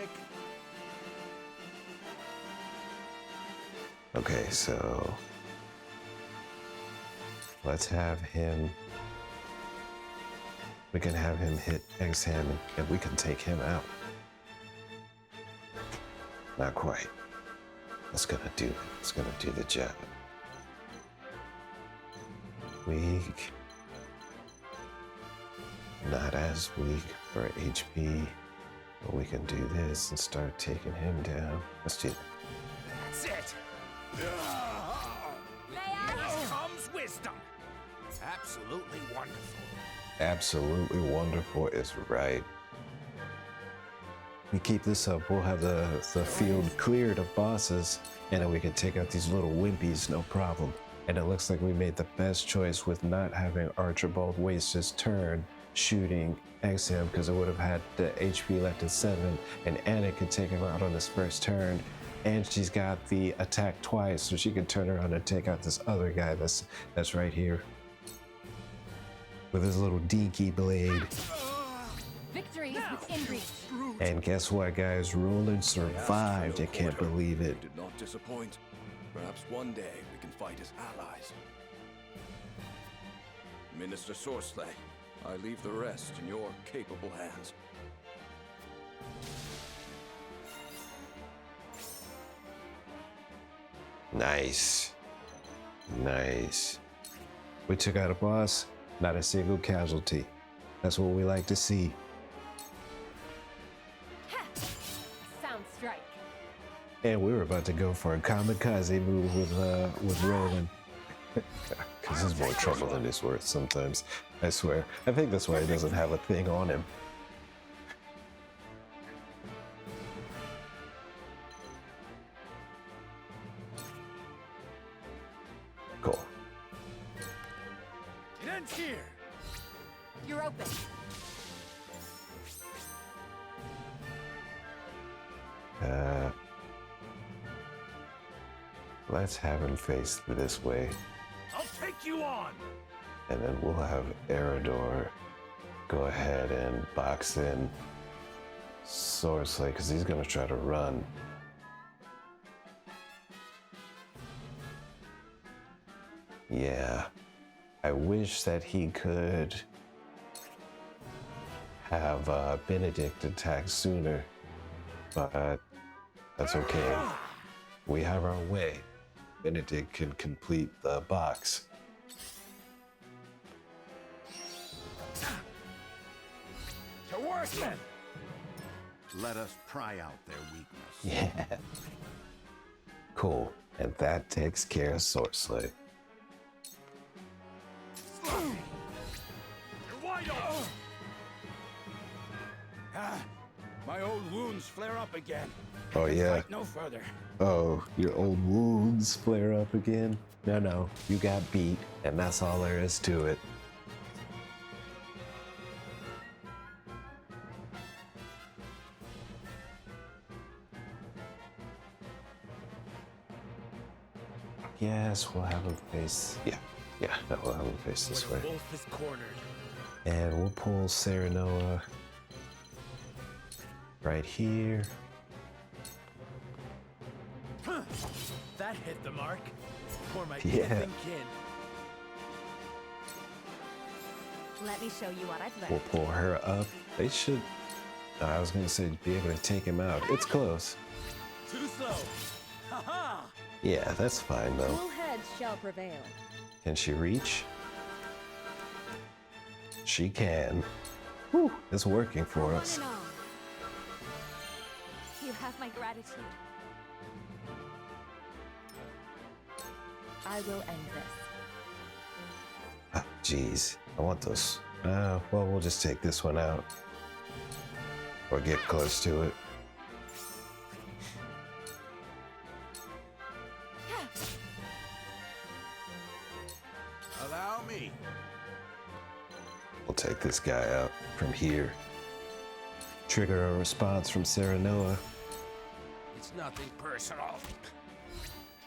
Okay, so let's have him. We can have him hit Exham and we can take him out. Not quite. It's gonna do the job. Weak. Not as weak for HP, but we can do this and start taking him down. Let's do that. That's it. Here comes wisdom. Absolutely wonderful. Absolutely wonderful is right. We keep this up, we'll have the field cleared of bosses, and then we can take out these little wimpies, no problem. And it looks like we made the best choice with not having Archibald waste his turn shooting Exham, because it would have had the HP left at 7, and Anna could take him out on his first turn. And she's got the attack twice, so she can turn around and take out this other guy that's right here. With his little dinky blade. Victory is within reach. And guess what, guys? Roland survived. I can't believe it. Did not disappoint. Perhaps one day we can fight as allies. Minister Sorcerer, I leave the rest in your capable hands. Nice. Nice. We took out a boss, not a single casualty. That's what we like to see. Sound strike. And we were about to go for a kamikaze move with Roland. Because he's more trouble than he's worth sometimes, I swear. I think that's why he doesn't have a thing on him. Cool. It ends here. You're open. Let's have him face this way. I'll take you on. And then we'll have Eridor go ahead and box in Sorcerer, because he's going to try to run. Yeah. I wish that he could have Benedict attack sooner, but that's okay. We have our way. Benedict can complete the box. To work then. Let us pry out their weakness. Yeah. Cool. And that takes care of Sorcerer. You're wide open. My old wounds flare up again. Oh, yeah. Fight no further. Oh, your old wounds flare up again? No, you got beat, and that's all there is to it. Yes, we'll have him face. Yeah, we'll have him face this way. Wolf is cornered. And we'll pull Serenoa right here. That hit the mark. For my Yeah. kith kin. Let me show you what I've learned. We'll pull her up. They should, I was gonna say, be able to take him out. It's close. Too slow. Ha-ha! Yeah, that's fine though. Cool heads shall prevail. Can she reach? She can. Whew, it's working for us. On and on. You have my gratitude. I will end this. Ah, jeez, I want those Well, we'll just take this one out. Or get close to it. Allow me. We'll take this guy out from here. Trigger a response from Serenoa. It's nothing personal.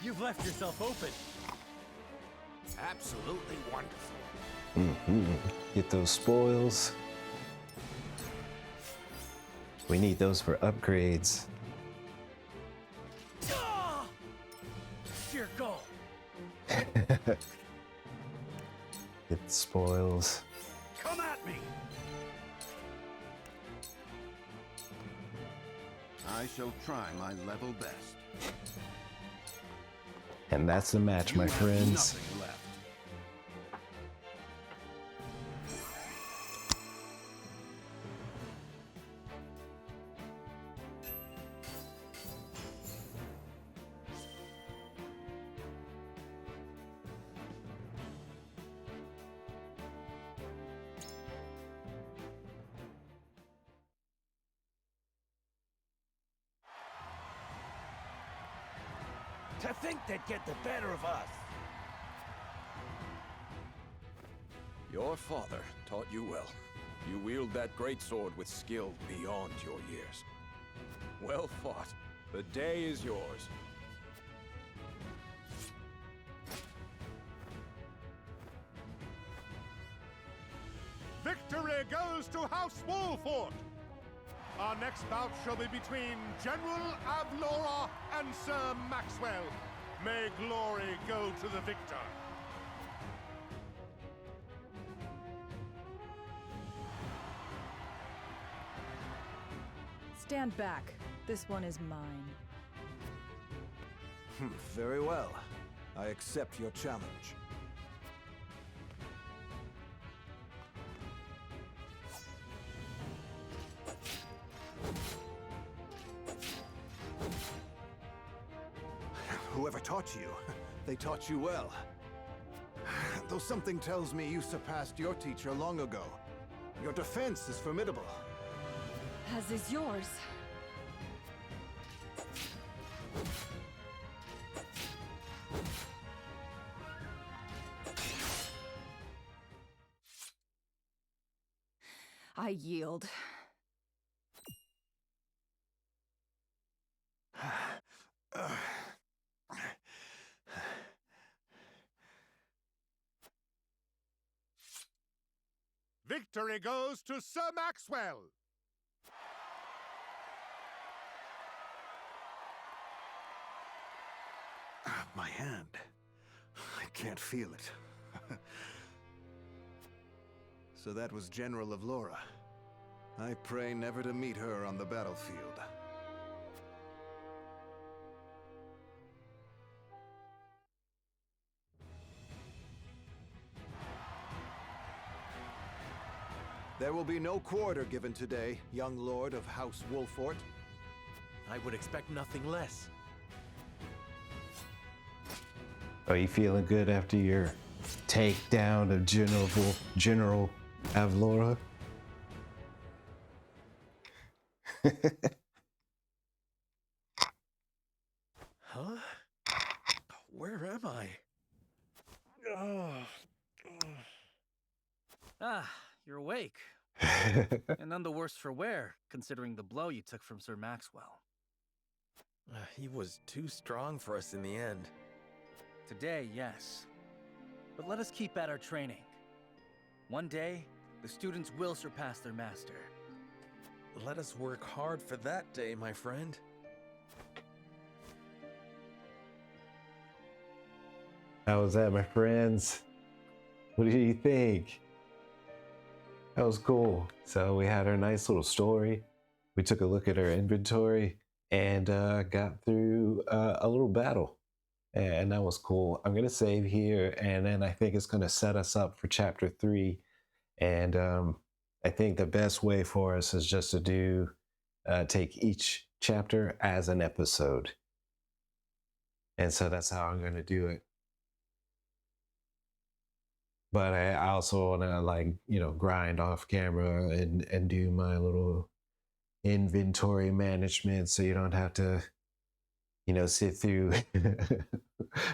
You've left yourself open. Absolutely wonderful. Get those spoils. We need those for upgrades. Sheer goal. Get the spoils. Come at me. I shall try my level best. And that's the match, my friends. Nothing left. To think they'd get the better of us. Your father taught you well. You wield that great sword with skill beyond your years. Well fought. The day is yours. Victory goes to House Wolfort! Our next bout shall be between General Avlora and Sir Maxwell. May glory go to the victor. Stand back. This one is mine. Very well. I accept your challenge. Whoever taught you, they taught you well. Though something tells me you surpassed your teacher long ago. Your defense is formidable. As is yours. I yield. Victory goes to Sir Maxwell! My hand. I can't feel it. So that was General of Laura. I pray never to meet her on the battlefield. There will be no quarter given today, young lord of House Wolfort. I would expect nothing less. Are you feeling good after your takedown of General Avlora? Huh? Where am I? Ah, you're awake. And none the worse for wear, considering the blow you took from Sir Maxwell. He was too strong for us in the end. Today, yes. But let us keep at our training. One day, the students will surpass their master. Let us work hard for that day, my friend. How was that, my friends? What do you think? That was cool. So we had our nice little story. We took a look at our inventory and got through a little battle. And that was cool. I'm going to save here, and then I think it's going to set us up for chapter 3. And I think the best way for us is just to do, take each chapter as an episode. And so that's how I'm going to do it. but I also want to, like, you know, grind off camera and do my little inventory management, so you don't have to, you know, sit through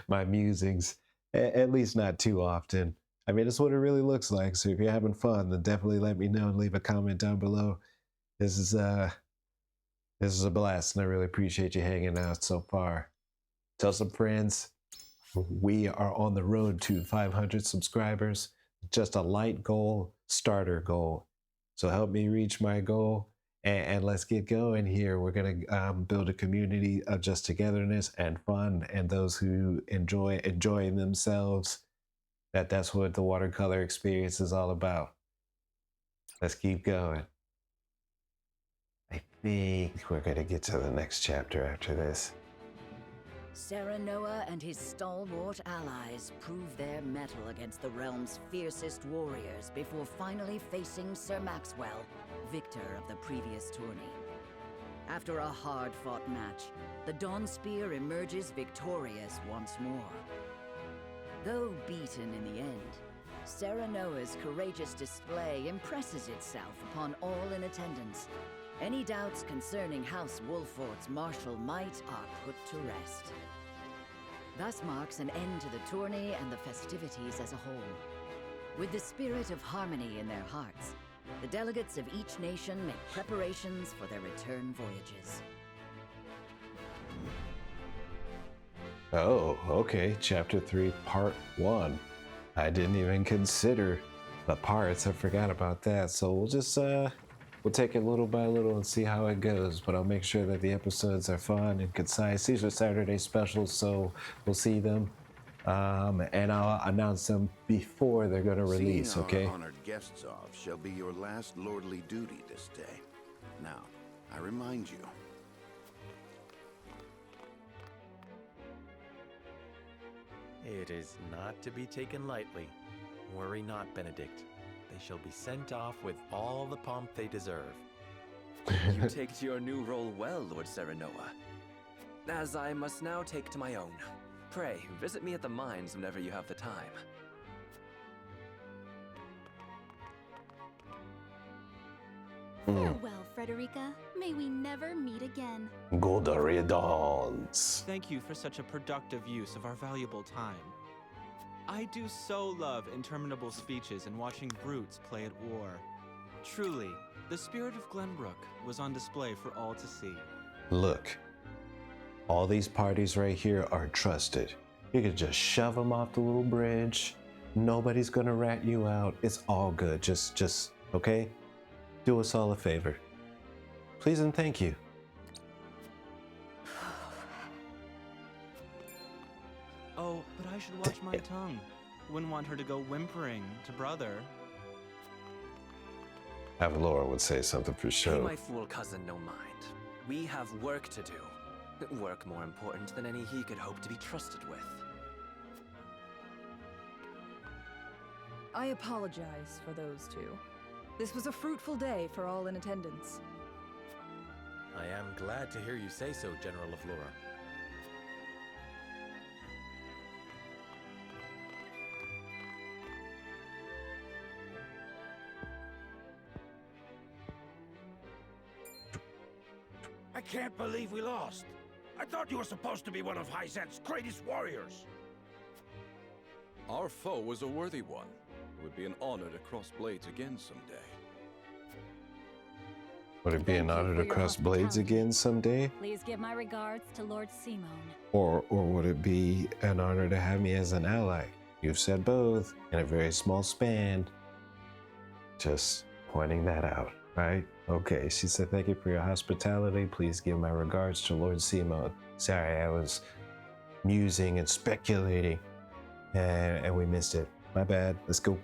my musings, at least not too often. I mean, it's what it really looks like. So if you're having fun, then definitely let me know and leave a comment down below. This is a blast, and I really appreciate you hanging out so far. Tell some friends. We are on the road to 500 subscribers. Just a light goal, starter goal. So help me reach my goal, and let's get going here. We're gonna build a community of just togetherness and fun, and those who enjoying themselves. That's what the watercolor experience is all about. Let's keep going. I think we're gonna get to the next chapter after this. Serenoa and his stalwart allies prove their mettle against the realm's fiercest warriors before finally facing Sir Maxwell, victor of the previous tourney. After a hard-fought match, the Dawn Spear emerges victorious once more. Though beaten in the end, Serenoa's courageous display impresses itself upon all in attendance. Any doubts concerning House Wolfort's martial might are put to rest. Thus marks an end to the tourney and the festivities as a whole. With the spirit of harmony in their hearts, the delegates of each nation make preparations for their return voyages. Oh, okay. Chapter 3, Part 1. I didn't even consider the parts. I forgot about that. So we'll just, we'll take it little by little and see how it goes. But I'll make sure that the episodes are fun and concise. These are Saturday specials, so we'll see them. And I'll announce them before they're going to release, Seeing okay? our honored guests off shall be your last lordly duty this day. Now, I remind you, It is not to be taken lightly. Worry not, Benedict. They shall be sent off with all the pomp they deserve. You take to your new role well, Lord Serenoa. As I must now take to my own. Pray, visit me at the mines whenever you have the time. Farewell, Frederica. May we never meet again. Goldaridons. Thank you for such a productive use of our valuable time. I do so love interminable speeches and watching brutes play at war. Truly, the spirit of Glenbrook was on display for all to see. Look, all these parties right here are trusted. You could just shove them off the little bridge. Nobody's gonna rat you out. It's all good. Just, okay? Do us all a favor. Please and thank you. Oh, but I should watch my tongue. Wouldn't want her to go whimpering to brother. Avalora would say something for Pay sure. my fool cousin no mind. We have work to do. Work more important than any he could hope to be trusted with. I apologize for those two. This was a fruitful day for all in attendance. I am glad to hear you say so, General of Lora. I can't believe we lost. I thought you were supposed to be one of Hyzant's greatest warriors. Our foe was a worthy one. It would be an honor to cross blades again someday. Would it be an honor to cross blades again someday? Please give my regards to Lord Simon. Or would it be an honor to have me as an ally? You've said both in a very small span. Just pointing that out, right? Okay, she said, thank you for your hospitality. Please give my regards to Lord Simon. Sorry, I was musing and speculating, and we missed it. My bad. Let's go.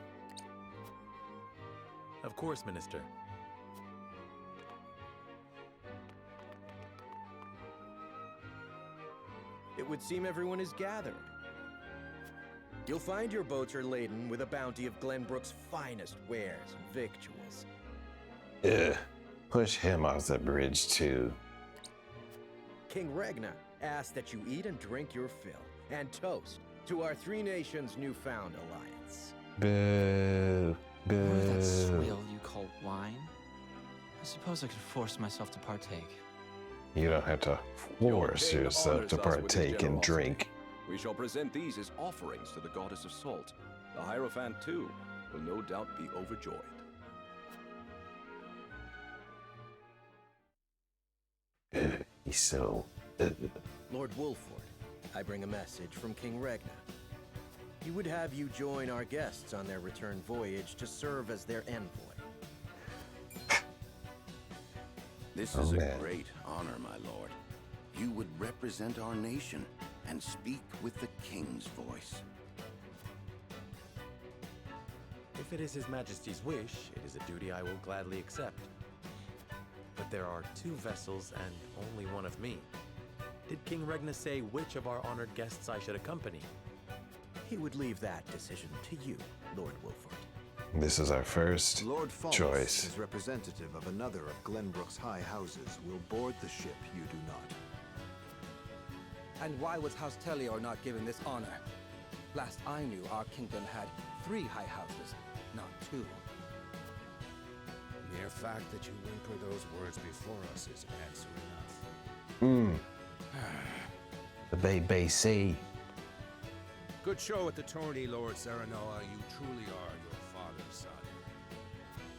Of course, Minister. It would seem everyone is gathered. You'll find your boats are laden with a bounty of Glenbrook's finest wares and victuals. Ugh. Push him off the bridge, too. King Regna asks that you eat and drink your fill, and toast to our three nations' newfound alliance. Boo. Or that Boo. swill you call wine? I suppose I could force myself to partake. You don't have to force King yourself honors to us with his partake and generosity. drink. We shall present these as offerings to the goddess of salt. The Hierophant, too, will no doubt be overjoyed. He's so... Lord Wolford, I bring a message from King Regna. He would have you join our guests on their return voyage to serve as their envoy. This Oh, is a man. great honor, my lord. You would represent our nation and speak with the king's voice. If it is His Majesty's wish, it is a duty I will gladly accept. But there are 2 vessels and only one of me. Did King Regna say which of our honored guests I should accompany? He would leave that decision to you, Lord Wolford. This is our first Lord Falls, choice. as representative of another of Glenbrook's high houses, will board the ship you do not. And why was House Tellior not given this honor? Last I knew, our kingdom had 3 high houses, not 2. The mere fact that you whimper those words before us is answer enough. The BBC. Good show at the tourney, Lord Serenoa. You truly are your father's son.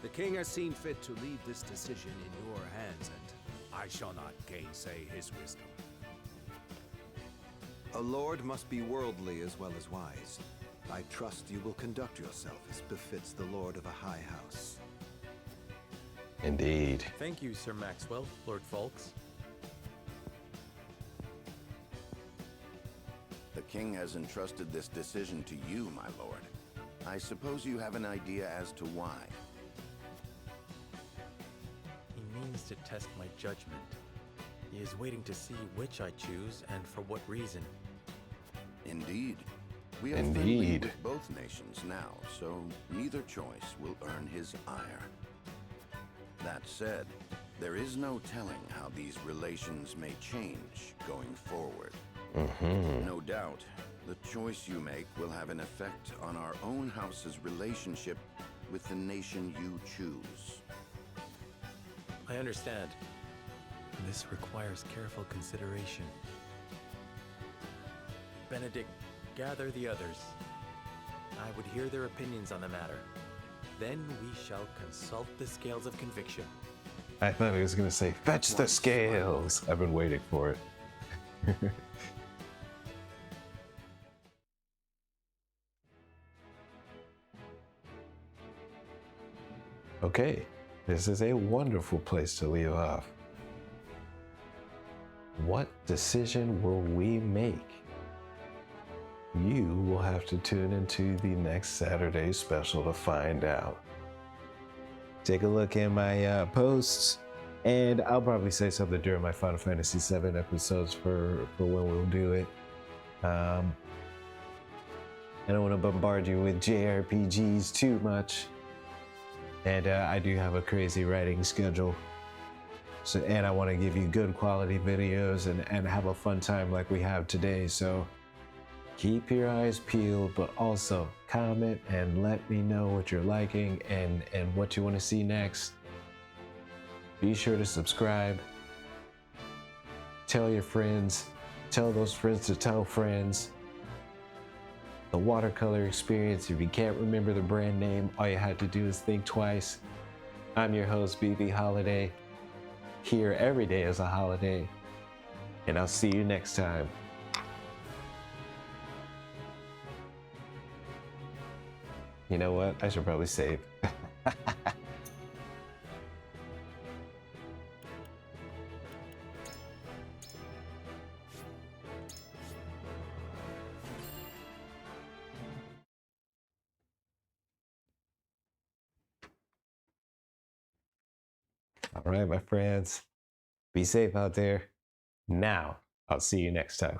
The king has seen fit to leave this decision in your hands, and I shall not gainsay his wisdom. A lord must be worldly as well as wise. I trust you will conduct yourself as befits the lord of a high house. Indeed. Thank you, Sir Maxwell, Lord Falks. The king has entrusted this decision to you, my lord. I suppose you have an idea as to why. He means to test my judgment. He is waiting to see which I choose and for what reason. Indeed. We are friendly with both nations now, so neither choice will earn his ire. That said, there is no telling how these relations may change going forward. No doubt, the choice you make will have an effect on our own house's relationship with the nation you choose. I understand. This requires careful consideration. Benedict, gather the others. I would hear their opinions on the matter. Then we shall consult the scales of conviction. I thought he was going to say, fetch the scales. I've been waiting for it. Okay, this is a wonderful place to leave off. What decision will we make? You will have to tune into the next Saturday special to find out. Take a look in my posts, and I'll probably say something during my Final Fantasy VII episodes for when we'll do it. I don't want to bombard you with JRPGs too much. And I do have a crazy writing schedule. So, and I want to give you good quality videos and have a fun time like we have today. So keep your eyes peeled, but also comment and let me know what you're liking and what you want to see next. Be sure to subscribe. Tell your friends. Tell those friends to tell friends. The watercolor experience, if you can't remember the brand name, all you had to do is think twice. I'm your host, BB Holidaé. Here every day is a holiday. And I'll see you next time. You know what? I should probably save. All right, my friends. Be safe out there. Now, I'll see you next time.